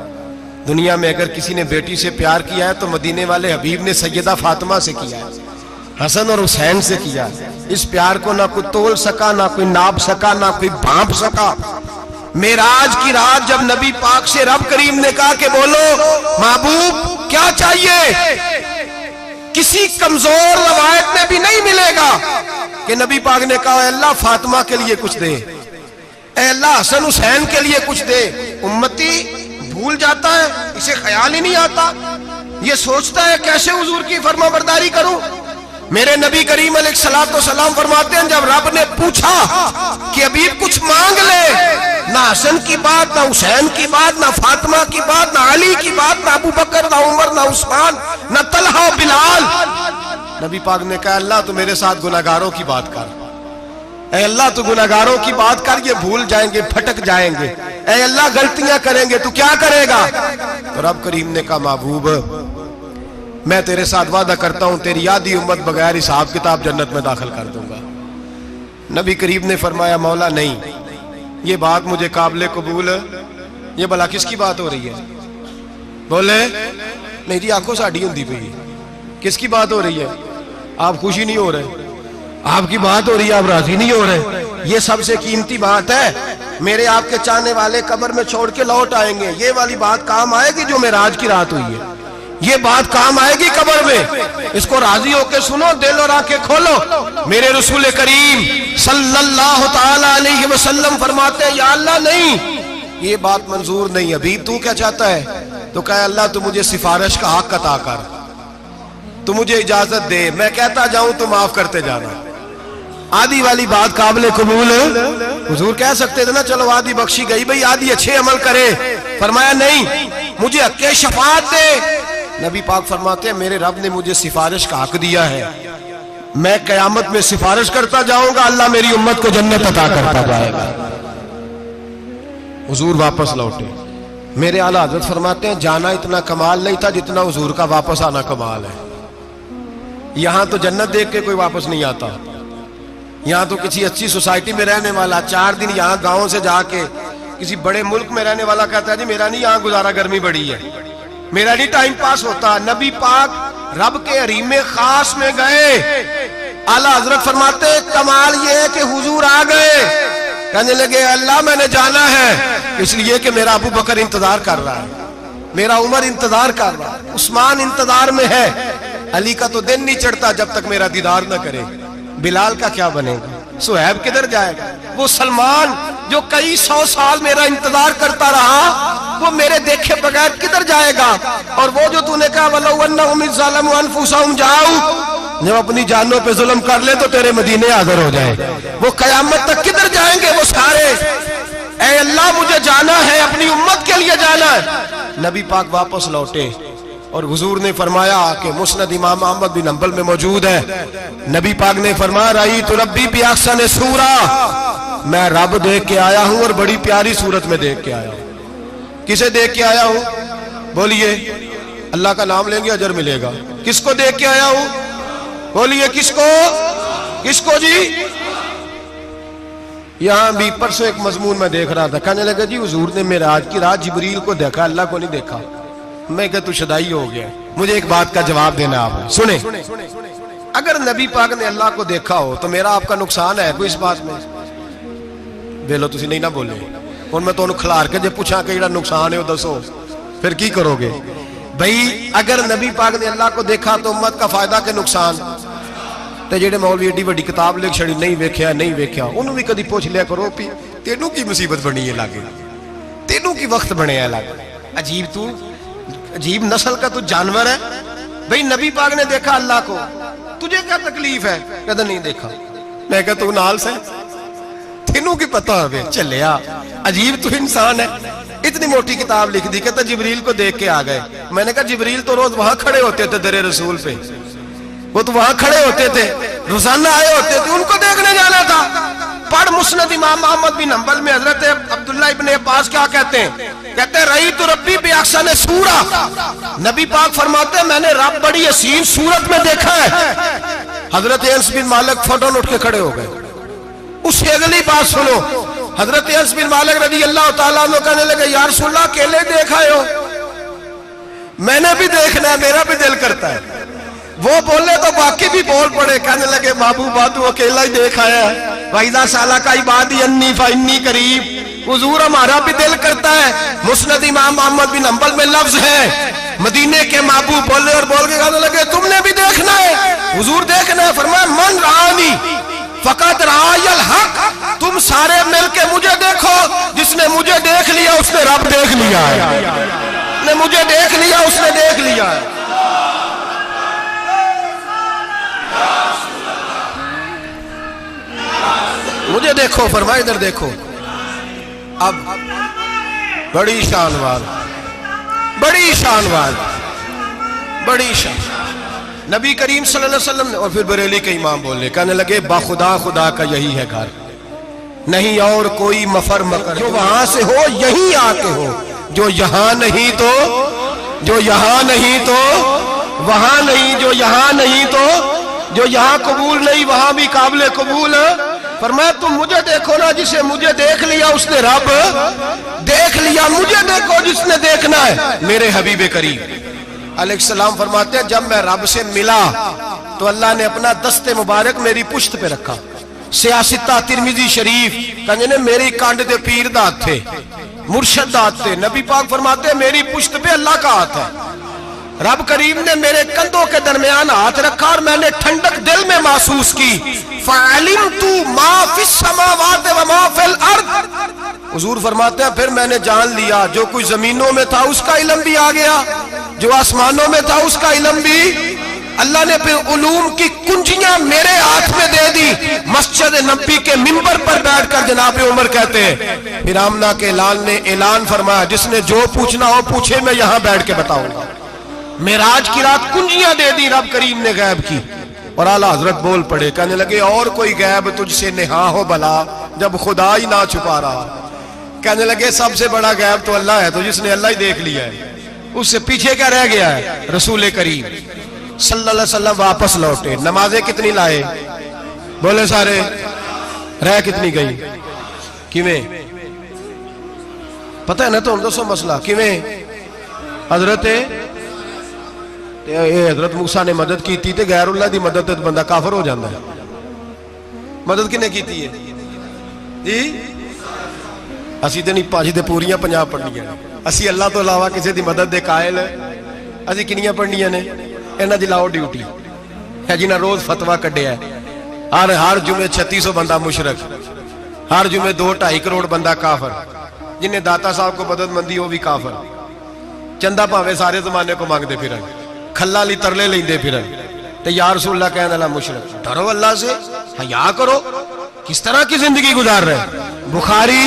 دنیا میں اگر کسی نے بیٹی سے پیار کیا ہے تو مدینے والے حبیب نے سیدہ فاطمہ سے کیا ہے، حسن اور حسین سے کیا ہے۔ اس پیار کو نہ کوئی تول سکا، نہ کوئی ناپ سکا، نہ کوئی بھانپ سکا۔ معراج کی رات جب نبی پاک سے رب کریم نے کہا کہ بولو محبوب کیا چاہیے، کسی کمزور روایت میں بھی نہیں ملے گا کہ نبی پاک نے کہا اے اللہ فاطمہ کے لیے کچھ دے، اے اللہ حسن حسین کے لیے کچھ دے۔ امتی بھول جاتا ہے، اسے خیال ہی نہیں آتا، یہ سوچتا ہے کیسے حضور کی فرما برداری کروں۔ میرے نبی کریم علیہ الصلوۃ والسلام فرماتے ہیں جب رب نے پوچھا کہ ابھی کچھ مانگ لے، نہ حسن کی بات، نہ حسین کی بات، نہ فاطمہ کی بات، نہ علی کی بات، نہ ابو بکر، نہ عمر، نہ عثمان، نہ طلحہ، بلال، نبی پاک نے کہا اللہ تو میرے ساتھ گناہگاروں کی بات کر، اے اللہ تو گناہگاروں کی بات کر، یہ بھول جائیں گے، پھٹک جائیں گے، اے اللہ غلطیاں کریں گے تو کیا کرے گا؟ تو رب کریم نے کہا محبوب میں تیرے ساتھ وعدہ کرتا ہوں تیری آدھی امت بغیر حساب کتاب جنت میں داخل کر دوں گا۔ نبی کریم نے فرمایا مولا نہیں، یہ بات مجھے قابل قبول، یہ بلا کس کی بات ہو رہی ہے؟ بولے نہیں جی آنکھوں ساڑھی ہوندی پئی، کس کی بات ہو رہی ہے؟ آپ خوشی نہیں ہو رہے، آپ کی بات ہو رہی ہے، آپ راضی نہیں ہو رہے۔ یہ سب سے قیمتی بات ہے، میرے آپ کے چاہنے والے قبر میں چھوڑ کے لوٹ آئیں گے، یہ والی بات کام آئے گی جو معراج کی رات ہوئی ہے، یہ بات کام آئے گی قبر میں، اس کو راضی ہو کے سنو، دل اور آنکھیں کھولو۔ میرے رسول کریم صلی اللہ تعالی علیہ وسلم فرماتے ہیں یا اللہ نہیں، یہ بات منظور نہیں، ابھی تو کیا چاہتا ہے؟ تو کہا اللہ تو مجھے سفارش کا حق عطا کر، تو مجھے اجازت دے، میں کہتا جاؤں تو معاف کرتے جانا۔ آدھی والی بات قابل قبول، حضور کہہ سکتے تھے نا چلو آدھی بخشی گئی بھئی آدھی اچھے عمل کرے، فرمایا نہیں مجھے حق شفاعت دے۔ نبی پاک فرماتے ہیں میرے رب نے مجھے سفارش کا حق دیا ہے، میں قیامت میں سفارش کرتا جاؤں گا، اللہ میری امت کو جنت عطا کرتا جائے گا۔ حضور واپس لوٹے، میرے اعلیٰ حضرت فرماتے ہیں جانا اتنا کمال نہیں تھا جتنا حضور کا واپس آنا کمال ہے۔ یہاں تو جنت دیکھ کے کوئی واپس نہیں آتا، یہاں تو کسی اچھی سوسائٹی میں رہنے والا 4 دن یہاں گاؤں سے جا کے کسی بڑے ملک میں رہنے والا کہتا ہے جی میرا نہیں یہاں گزارا، گرمی بڑی ہے، میرا نہیں ٹائم پاس ہوتا۔ نبی پاک رب کے حریم خاص میں گئے، اعلیٰ حضرت فرماتے ہیں کمال یہ ہے کہ حضور آ گئے، کہنے لگے اللہ میں نے جانا ہے، اس لیے کہ میرا ابو بکر انتظار کر رہا ہے، میرا عمر انتظار کر رہا ہے، عثمان انتظار میں ہے، علی کا تو دن نہیں چڑھتا جب تک میرا دیدار نہ کرے، بلال کا کیا بنے گا، صہیب کدھر جائے گا، وہ سلمان جو کئی 100 سال میرا انتظار کرتا رہا وہ میرے دیکھے بغیر کدھر جائے گا، اور وہ جو تو نے کہا وَلَوْ أَنَّهُمْ إِذْ ظَلَمُوا أَنفُسَهُمْ جَاءُوا، جب اپنی جانوں پہ ظلم کر لے تو تیرے مدینے حاضر ہو جائے، وہ قیامت تک کدھر جائیں گے وہ سارے، اے اللہ مجھے جانا ہے، اپنی امت کے لیے جانا ہے۔ نبی پاک واپس لوٹے اور حضور نے فرمایا کہ مسند امام احمد بن حنبل میں موجود ہے، نبی پاک نے فرمایا رأیت ربی بأحسن صورہ، میں رب دیکھ کے آیا ہوں اور بڑی پیاری صورت میں دیکھ کے آیا ہوں۔ کسے دیکھ کے آیا ہوں؟ بولیے، اللہ کا نام لیں گے اجر ملے گا۔ کس کو دیکھ کے آیا ہوں؟ بولیے کس کو؟ کس کو جی؟ یہاں بھی پرسوں ایک مضمون میں دیکھ رہا تھا، کہنے لگا جی حضور نے معراج کی رات جبریل کو دیکھا، اللہ کو نہیں دیکھا۔ میں کہا تو شدائی ہو گیا۔ مجھے ایک بات کا جواب دینا آپ سنیں، اگر نبی پاک نے اللہ کو دیکھا ہو تو میرا آپ کا نقصان ہے کوئی اس بات میں؟ بولو تسی نہیں نہ بولے، اور میں تو انہوں کھلار کے جے پوچھا کہ جڑا نقصان ہے وہ دسو، پھر کی کرو گے؟ بھئی اگر نبی پاک نے اللہ کو دیکھا تو امت کا فائدہ کہ نقصان؟ تے جڑے مولوی ایڈی وڈی کتاب لکھ چھڑی نہیں ویکھیا نہیں ویکھیا، انہوں بھی کدی پوچھ لیا کرو پی تینوں کی مصیبت بنی ہے لاگے، تینوں کی وقت بنے ہے لاگے، عجیب نسل کا تو جانور ہے۔ بھئی نبی پاک نے دیکھا اللہ کو، تجھے کیا تکلیف ہے؟ کہتا نہیں دیکھا۔ میں کہتا تو نال سے تینوں کی پتہ ہوئے چلیا، عجیب تو انسان ہے۔ اتنی موٹی کتاب لکھ دی، کہتا جبریل کو دیکھ کے آ گئے۔ میں نے کہا جبریل تو روز وہاں کھڑے ہوتے تھے در رسول پہ، وہ تو وہاں کھڑے ہوتے تھے، روزانہ آئے ہوتے تھے، ان کو دیکھنے جانا تھا۔ پڑھ مسند امام احمد بن حنبل میں حضرت عبداللہ ابن عباس کیا کہتے ہیں؟ کہتے ہیں رأیت ربی بأحسن صورہ، نبی پاک فرماتے ہیں میں نے رب بڑی حسین صورت میں دیکھا ہے۔ حضرت انس بن مالک فوٹون اٹھ کے کھڑے ہو گئے۔ اس سے اگلی بات سنو، حضرت انس بن مالک رضی اللہ تعالیٰ عنہ کہنے لگے یا رسول اللہ اکیلے دیکھا ہو؟ میں نے بھی دیکھنا ہے، میرا بھی دل کرتا ہے۔ وہ بولے تو باقی بھی بول پڑے، کہنے لگے محبوبہ تو اکیلا ہی دیکھ آیا ہے۔ وَإِذَا سَأَلَكَ عِبَادِي عَنِّي فَإِنِّي قَرِيبٌ، حضور ہمارا بھی دل کرتا ہے۔ مسند امام احمد بن حنبل میں لفظ ہے، مدینے کے محبوب بولے اور بول کے کہنے لگے تم نے بھی دیکھنا ہے؟ حضور دیکھنا ہے؟ فرمایا من رآنی فقط رآی الحق، تم سارے مل کے مجھے دیکھو، جس نے مجھے دیکھ لیا اس نے رب دیکھ لیا ہے، جس نے مجھے دیکھ لیا اس نے دیکھ لیا ہے۔ مجھے دیکھو، فرمائے ادھر دیکھو۔ اب بڑی شان وال، بڑی شان وال، بڑی شان نبی کریم صلی اللہ علیہ وسلم نے، اور پھر بریلی کے امام بولے، کہنے لگے باخدا خدا کا یہی ہے گھر، نہیں اور کوئی مفر مکر، جو وہاں سے ہو یہی آ کے ہو، جو یہاں نہیں تو، جو یہاں نہیں تو وہاں نہیں، جو یہاں نہیں تو جو یہاں قبول نہیں وہاں بھی قابل قبول۔ فرمایا تم مجھے دیکھو نا، جسے مجھے دیکھ لیا اس نے رب دیکھ لیا، مجھے دیکھو جس نے دیکھنا ہے میرے حبیب کریم علیہ السلام۔ فرماتے ہیں جب میں رب سے ملا تو اللہ نے اپنا دست مبارک میری پشت پہ رکھا۔ سیاستہ ترمذی شریف کہنے نے میری کانڈ دے پیر دات تھے، مرشد دات تھے۔ نبی پاک فرماتے ہیں میری پشت پہ اللہ کا ہاتھ ہے، رب کریم نے میرے کندھوں کے درمیان ہاتھ رکھا اور میں نے ٹھنڈک دل میں محسوس کی۔ فَعَلِمْتُ مَا فِي السَّمَاوَاتِ وَمَا فِي الْأَرْضِ، حضور فرماتے ہیں پھر میں نے جان لیا جو کچھ زمینوں میں تھا اس کا علم بھی آ گیا، جو آسمانوں میں تھا اس کا علم بھی۔ اللہ نے پھر علوم کی کنجیاں میرے ہاتھ میں دے دی۔ مسجد نبی کے منبر پر بیٹھ کر جناب عمر کہتے ہیں پھر آمنہ کے اعلان نے اعلان فرمایا جس نے جو پوچھنا ہو پوچھے، میں یہاں بیٹھ کے بتاؤں گا۔ معراج کی رات کنجیاں دے دی رب کریم نے غیب کی، اور اعلیٰ حضرت بول پڑے، کہنے لگے اور کوئی غیب تجھ سے نہا ہو بھلا جب خدا ہی نہ چھپا رہا۔ کہنے لگے سب سے بڑا غیب تو اللہ ہے، تو جس نے اللہ ہی دیکھ لیا ہے اس سے پیچھے کیا رہ گیا ہے؟ رسول کریم صلی اللہ علیہ وسلم واپس لوٹے، نمازیں کتنی لائے؟ بولے سارے، رہ کتنی گئی؟ کیویں پتہ ہے نا؟ تو ہم دوسو مسئلہ کیویں حضرت موسیٰ نے مدد کی تھی تے غیر اللہ دی مدد تے بندہ کافر ہو جاندہ ہے۔ مدد کنے کی تھی ہے جی؟ اسی تے نہیں پاجی تے پوریاں پنجاب پڑھنیاں، اسی اللہ تو علاوہ کسی دی مدد دے قائل ہے، اسی کنیاں پڑھنیاں نے؟ انہاں دی لاؤ ڈیوٹی ہے جنہاں روز فتویٰ کڈے ہے، ہر جمعے 3600 بندہ مشرک، ہر جمعے 2-2.5 کروڑ بندہ کافر، جنہیں داتا صاحب کو مدد مندی ہو بھی کافر، چندہ پاوے سارے زمانے کو مانگ دے پھر کھلا لی ترلے لیں دے پھر تے یا رسول اللہ کہنے اللہ مشرک۔ ڈرو اللہ سے، حیا کرو، کس طرح کی زندگی گزار رہے؟ بخاری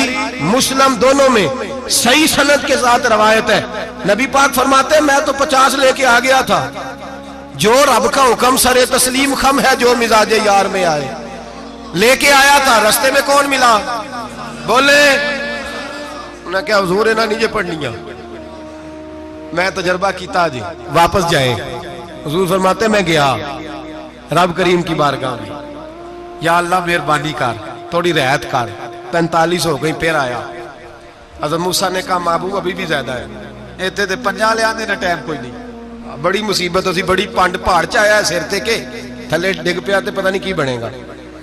مسلم دونوں میں صحیح سند کے ساتھ روایت ہے، نبی پاک فرماتے ہیں میں تو 50 لے کے آ گیا تھا، جو رب کا حکم سرے تسلیم خم ہے جو مزاج یار میں آئے۔ لے کے آیا تھا، رستے میں کون ملا؟ بولے انہاں کیا حضور انہاں نیچے پڑھنیاں، میں تجربہ کیتا جی، واپس جائیں۔ حضور فرماتے میں گیا رب کریم کی بارگاہ میں، یا اللہ مہربانی کر، تھوڑی رعایت کر، 45 ہو گئی، پھر آیا۔ حضرت موسیٰ نے کہا محبوب ابھی بھی زیادہ ہے، ایتھے تے 50 لے آنے نہ ٹائم کوئی نہیں، بڑی مصیبت ہوسی، بڑی پانڈ پہاڑ چایا ہے سر تے کے تھلے ڈگ پیا تے پتہ نہیں کی بنے گا،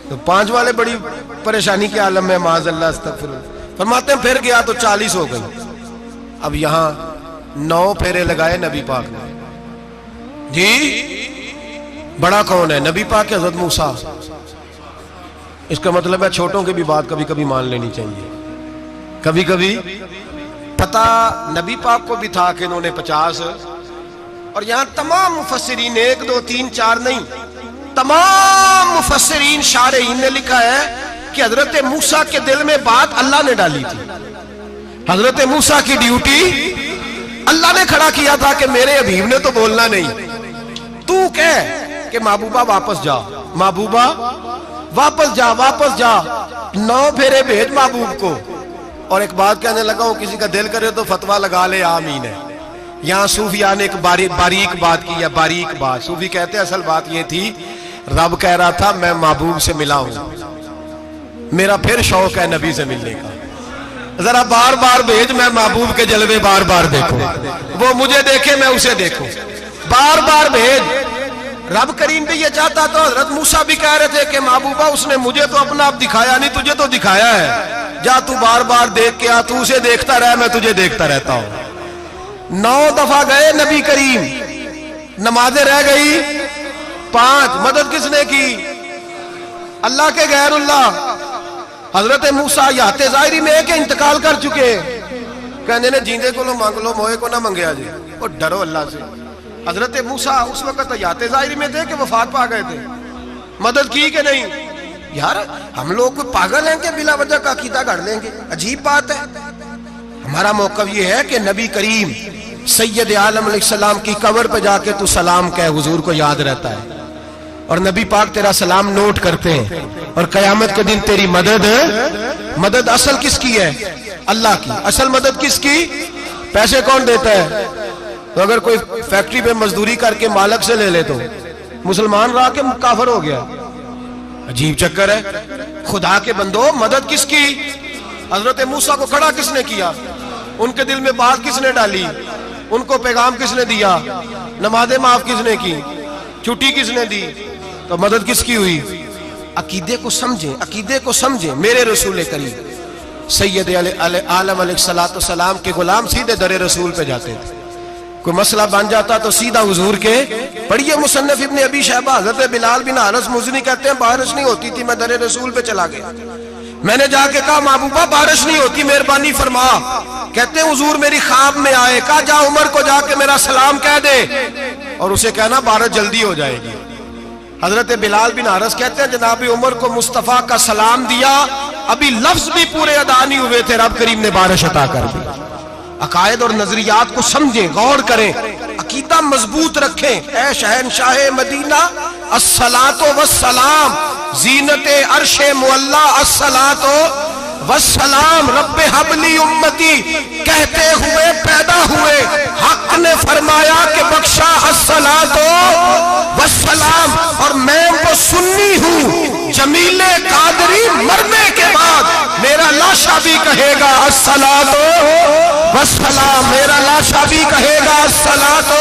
تو 5 والے بڑی پریشانی کے عالم میں، معاذ اللہ استغفر اللہ۔ فرماتے ہیں پھر گیا تو 40 ہو گئی۔ اب یہاں 9 پھیرے لگائے نبی پاک نے، جی بڑا کون ہے؟ نبی پاک کے حضرت موسیٰ۔ اس کا مطلب ہے چھوٹوں کی بھی بات کبھی کبھی مان لینی چاہیے، کبھی کبھی پتہ نبی پاک کو بھی تھا کہ انہوں نے 50، اور یہاں تمام مفسرین 1 2 3 4 نہیں، تمام مفسرین شارحین نے لکھا ہے کہ حضرت موسیٰ کے دل میں بات اللہ نے ڈالی تھی، حضرت موسیٰ کی ڈیوٹی اللہ نے کھڑا کیا تھا کہ میرے حبیب نے تو بولنا نہیں، تو کہہ کہ محبوبہ واپس جا، محبوبہ واپس جا، واپس جا، 9 پھیرے بھیج محبوب کو۔ اور ایک بات کہنے لگا ہوں، کسی کا دل کرے تو فتویٰ لگا لے، آمین ہے۔ یہاں صوفیاء نے ایک باریک بات کی ہے، باریک بات۔ صوفی کہتے ہیں اصل بات یہ تھی، رب کہہ رہا تھا میں محبوب سے ملا ہوں، میرا پھر شوق ہے نبی سے ملنے کا، ذرا بار بار بھیج، میں محبوب کے جلوے بار بار دیکھوں، وہ مجھے دیکھے میں اسے دیکھوں، بار بار بھیج۔ رب کریم بھی یہ چاہتا تو حضرت موسیٰ بھی کہہ رہے تھے کہ محبوبہ اس نے مجھے تو اپنا آپ دکھایا نہیں، تجھے تو دکھایا ہے، جا تو بار بار دیکھ کے آ، تو اسے دیکھتا رہ، میں تجھے دیکھتا رہتا ہوں۔ 9 دفعہ گئے نبی کریم، نمازیں رہ گئی 5، مدد کس نے کی؟ اللہ کے غیر اللہ۔ حضرت موسیٰ یات ظاہری میں کہ انتقال کر چکے، کہنے نے جیندے کو لو مانگ لو، موئے کو نہ منگیا جی، اور ڈرو اللہ سے۔ حضرت موسیٰ اس وقت یات ظاہری میں تھے کہ وفات پا گئے تھے، مدد کی کہ نہیں؟ یار ہم لوگ کوئی پاگل ہیں کہ بلا وجہ کا عقیدہ گھڑ لیں گے؟ عجیب بات ہے۔ ہمارا موقف یہ ہے کہ نبی کریم سید عالم علیہ السلام کی قبر پہ جا کے تو سلام کہے، حضور کو یاد رہتا ہے، اور نبی پاک تیرا سلام نوٹ کرتے ہیں، اور قیامت کے دن تیری مدد اصل کس کی ہے؟ اللہ کی۔ اصل مدد کس کی؟ پیسے کون دیتا ہے؟ تو اگر کوئی فیکٹری پہ مزدوری کر کے مالک سے لے لے تو مسلمان رہا کہ کافر ہو گیا؟ عجیب چکر ہے۔ خدا کے بندو، مدد کس کی؟ حضرت موسیٰ کو کھڑا کس نے کیا؟ ان کے دل میں بات کس نے ڈالی؟ ان کو پیغام کس نے دیا؟ نمازیں معاف کس نے کی؟ چھٹی کس نے دی؟ تو مدد کس کی ہوئی؟ عقیدے کو سمجھیں، عقیدے کو سمجھیں۔ میرے رسول کریم سید عالم علیہ السلام کے غلام سیدھے در رسول پہ جاتے تھے، کوئی مسئلہ بن جاتا تو سیدھا حضور کے۔ پڑھیے مصنف ابن ابی شیبہ، حضرت بلال بن حارث مزنی کہتے ہیں بارش نہیں ہوتی تھی، میں در رسول پہ چلا گیا، میں نے جا کے کہا محبوبہ بارش نہیں ہوتی، مہربانی فرما۔ کہتے ہیں حضور میری خواب میں آئے، کہا جا عمر کو جا کے میرا سلام کہہ دے، اور اسے کہنا بارش جلدی ہو جائے گی۔ حضرت بلال بن حارث کہتے ہیں جناب عمر کو مصطفیٰ کا سلام دیا، ابھی لفظ بھی پورے ادا نہیں ہوئے تھے، رب کریم نے بارش عطا کر دی۔ عقائد اور نظریات کو سمجھیں، غور کریں، عقیدہ مضبوط رکھیں۔ اے شہنشاہ مدینہ الصلاۃ والسلام، زینت عرش معلی الصلاۃ والسلام، رب حبلی امتی کہتے ہوئے پیدا ہوئے، حق نے فرمایا کہ بخشا الصلاۃ والسلام، اور میں وہ سنی ہوں جمیل قادری مرنے کے بعد میرا لاشا بھی کہے گا الصلاۃ والسلام، میرا لاشا بھی کہے گا الصلاۃ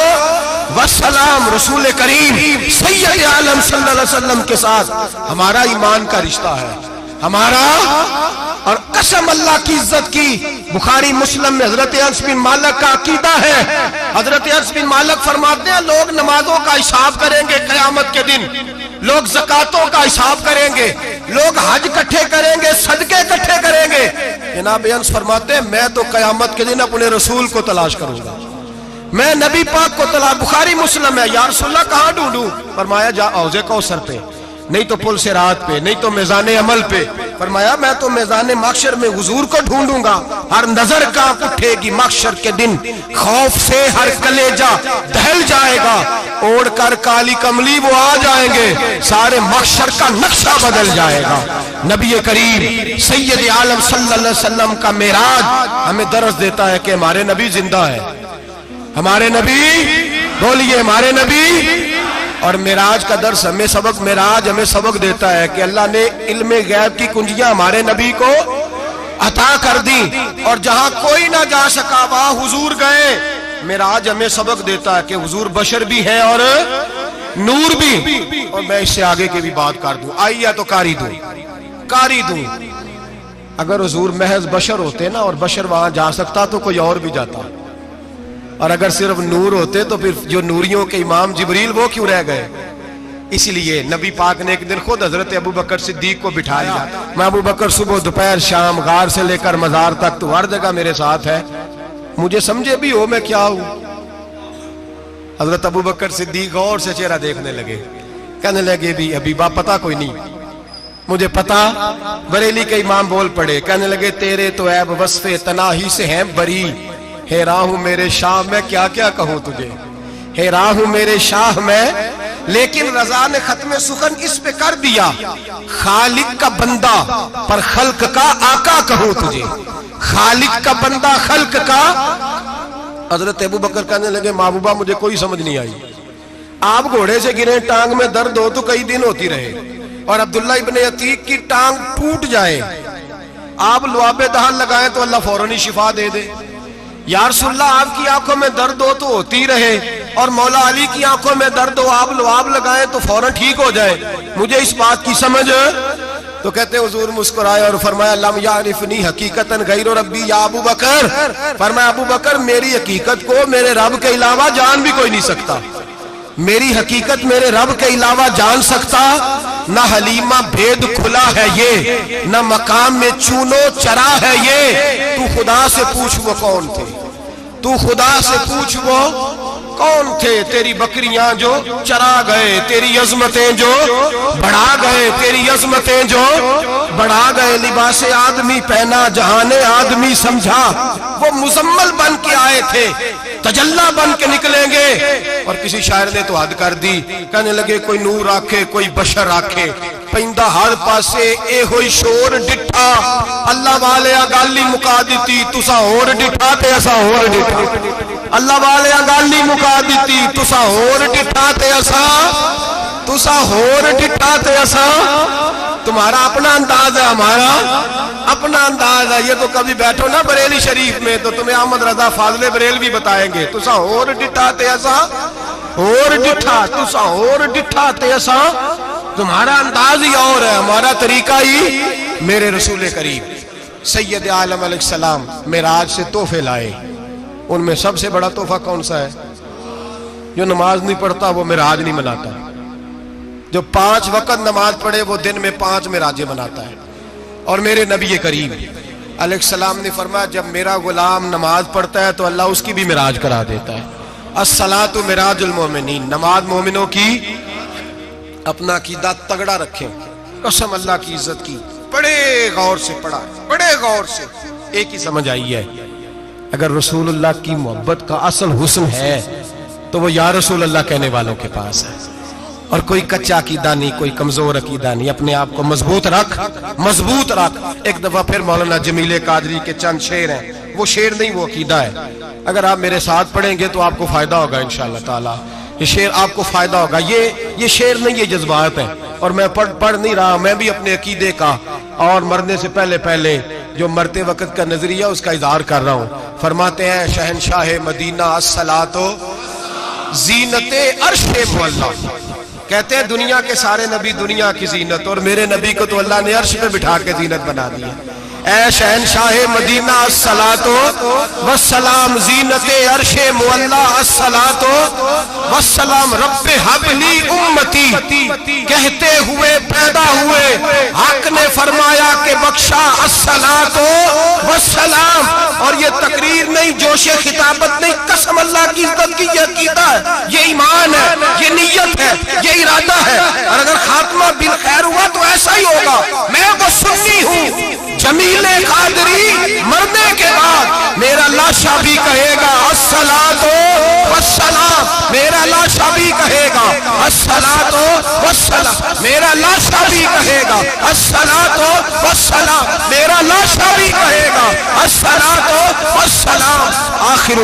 والسلام۔ رسول کریم سید عالم صلی اللہ علیہ وسلم کے ساتھ ہمارا ایمان کا رشتہ ہے، ہمارا، اور قسم اللہ کی عزت کی، بخاری مسلم میں حضرت انس بن مالک کا عقیدہ ہے۔ حضرت انس بن مالک فرماتے ہیں لوگ نمازوں کا حساب کریں گے قیامت کے دن، لوگ زکاتوں کا حساب کریں گے، لوگ حج اکٹھے کریں گے، صدقے اکٹھے کریں گے۔ جناب انس فرماتے ہیں میں تو قیامت کے دن اپنے رسول کو تلاش کروں گا، میں نبی پاک کو تلاش۔ بخاری مسلم ہے، یا رسول اللہ کہاں ڈھونڈوں؟ فرمایا جا حوض کوثر پہ، نہیں تو پل صراط پہ، نہیں تو میزان عمل پہ، فرمایا میں تو میدان محشر میں حضور کو ڈھونڈوں گا، ہر نظر کانپ اٹھے گی محشر کے دن، خوف سے ہر کلیجہ دہل جائے گا، اوڑھ کر کالی کملی وہ آ جائیں گے، سارے محشر کا نقشہ بدل جائے گا۔ نبی کریم سید عالم صلی اللہ علیہ وسلم کا معراج ہمیں درس دیتا ہے کہ ہمارے نبی زندہ ہے، ہمارے نبی، بولیے ہمارے نبی۔ اور معراج کا درس ہمیں سبق، معراج ہمیں سبق دیتا ہے کہ اللہ نے علم غیب کی کنجیاں ہمارے نبی کو عطا کر دی، اور جہاں کوئی نہ جا سکا وہاں حضور گئے۔ معراج ہمیں سبق دیتا ہے کہ حضور بشر بھی ہیں اور نور بھی۔ اور میں اس سے آگے کی بھی بات کر دوں، آئیے تو کاری دوں۔ اگر حضور محض بشر ہوتے نا اور بشر وہاں جا سکتا تو کوئی اور بھی جاتا، اور اگر صرف نور ہوتے تو پھر جو نوریوں کے امام جبریل وہ کیوں رہ گئے؟ اس لیے نبی پاک نے ایک دن خود حضرت ابو بکر صدیق کو بٹھایا، میں ابو بکر صبح دوپہر شام غار سے لے کر مزار تک تو ہر جگہ میرے ساتھ ہے، مجھے سمجھے بھی ہو میں کیا ہوں۔ حضرت ابو بکر صدیق غور سے چہرہ دیکھنے لگے، کہنے لگے بھی ابھی باپ پتا کوئی نہیں، مجھے پتا۔ بریلی کے امام بول پڑے، کہنے لگے تیرے تو عیب وصف تناہی سے ہیں بری، حیران ہوں میرے شاہ میں کیا کیا کہوں تجھے، حیران ہوں میرے شاہ میں، لیکن رضا نے ختم سخن اس پہ کر دیا، خالق کا بندہ پر خلق کا آقا کہوں تجھے، خالق کا بندہ خلق کا۔ حضرت ابو بکر کہنے لگے محبوبہ مجھے کوئی سمجھ نہیں آئی، آپ گھوڑے سے گرے ٹانگ میں درد ہو تو کئی دن ہوتی رہے، اور عبداللہ ابن عتیق کی ٹانگ ٹوٹ جائے، آپ لعاب دہن لگائیں تو اللہ فوراً ہی شفا دے دے۔ یا رسول اللہ آپ کی آنکھوں میں درد ہو تو ہوتی رہے، اور مولا علی کی آنکھوں میں درد ہو آپ لعاب لگائیں تو فوراً ٹھیک ہو جائے، مجھے اس بات کی سمجھ۔ تو کہتے حضور مسکرائے اور فرمایا لم یعرفنی حقیقتاً غیر ربی یا ابو بکر، فرمایا ابو بکر میری حقیقت کو میرے رب کے علاوہ جان بھی کوئی نہیں سکتا، میری حقیقت میرے رب کے علاوہ جان سکتا، نہ حلیمہ بھید کھلا ہے یہ، نہ مقام میں چونو چرا ہے یہ، تو خدا سے پوچھ وہ کون تھے، تو خدا سے پوچھ وہ کون تھے، تیری بکریاں جو چرا گئے، تیری عظمتیں جو بڑھا گئے، تیری عظمتیں جو بڑھا گئے، لباس آدمی پہنا جہان آدمی سمجھا، وہ مزمل بن کے آئے تھے تجلا بن کے نکلیں گے۔ اور کسی شاعر نے تو حد کر دی، کہنے لگے کوئی نور آکھے کوئی بشر آکھے، پیندہ ہر پاسے اے ہوئی شور ڈٹھا، اللہ والے گالی مکا دیتی تسا اور ڈٹھا تے اسا اور ڈٹھا، اللہ والے گالی مکا دیتی تسا اور ڈٹھا تے اسا، تسا اور ڈٹھا تے اسا۔ تمہارا اپنا انداز ہے، ہمارا اپنا انداز ہے، یہ تو کبھی بیٹھو نا بریلی شریف میں تو تمہیں احمد رضا فاضل بریل بھی بتائیں گے، تسا اور ڈٹھا تے اسا اور ڈٹھا، تسا اور ڈٹھا تے اسا۔ تمہارا انداز ہی اور ہے، ہمارا طریقہ ہی۔ میرے رسول کریم سید عالم علیہ السلام معراج سے تحفے لائے، ان میں سب سے بڑا تحفہ کون سا ہے؟ جو نماز نہیں پڑھتا وہ معراج نہیں مناتا، جو 5 وقت نماز پڑھے وہ دن میں 5 معراجیں مناتا ہے۔ اور میرے نبی کریم علیہ السلام نے فرمایا جب میرا غلام نماز پڑھتا ہے تو اللہ اس کی بھی معراج کرا دیتا ہے۔ الصلاۃ معراج المومنین، نماز مومنوں کی۔ اپنا عقیدہ تگڑا رکھیں، قسم اللہ کی عزت کی، بڑے غور سے پڑھا، بڑے غور سے۔ ایک ہی سمجھ آئی ہے، اگر رسول اللہ کی محبت کا اصل حسن ہے تو وہ یا رسول اللہ کہنے والوں کے پاس ہے، اور کوئی کچا عقیدہ نہیں، کوئی کمزور عقیدہ نہیں، اپنے آپ کو مضبوط رکھ، مضبوط رکھ۔ ایک دفعہ پھر مولانا جمیل قادری کے چند شعر ہیں، وہ شعر نہیں وہ عقیدہ ہے، اگر آپ میرے ساتھ پڑھیں گے تو آپ کو فائدہ ہوگا انشاءاللہ تعالی، یہ شعر آپ کو فائدہ ہوگا۔ یہ شعر نہیں، یہ جذبات ہیں، اور میں پڑھ نہیں رہا، میں بھی اپنے عقیدے کا اور مرنے سے پہلے جو مرتے وقت کا نظریہ اس کا اظہار کر رہا ہوں۔ فرماتے ہیں شہنشاہ مدینہ الصلاۃ زینت عرش معلا، کہتے ہیں دنیا کے سارے نبی دنیا کی زینت، اور میرے نبی کو تو اللہ نے عرش پہ بٹھا کے زینت بنا دیا۔ اے شہنشاہ مدینہ الصلاۃ والسلام زینت عرش معلا، الصلاۃ والسلام رب حب لی امتی، کہتے ہوئے پیدا ہوئے حق نے فرمایا کہ بخشا الصلاۃ والسلام۔ اور یہ تقریر نہیں، جو جوش خطابت نہیں، قسم اللہ کی عزت کی، یہ عقیدہ ہے، یہ ایمان ہے، یہ نیت ہے، یہ ارادہ ہے، اور اگر خاتمہ بالخیر ہوا تو ایسا ہی ہوگا۔ میں وہ سنی ہوں، جمیل قادری مرنے کے بعد میرا لاشا بھی کہے گا الصلاۃ والسلام، میرا لاشا بھی کہے گا الصلاۃ والسلام، میرا لاشا بھی کہے گا الصلاۃ والسلام، میرا لاشا بھی کہے گا الصلاۃ والسلام۔ آخر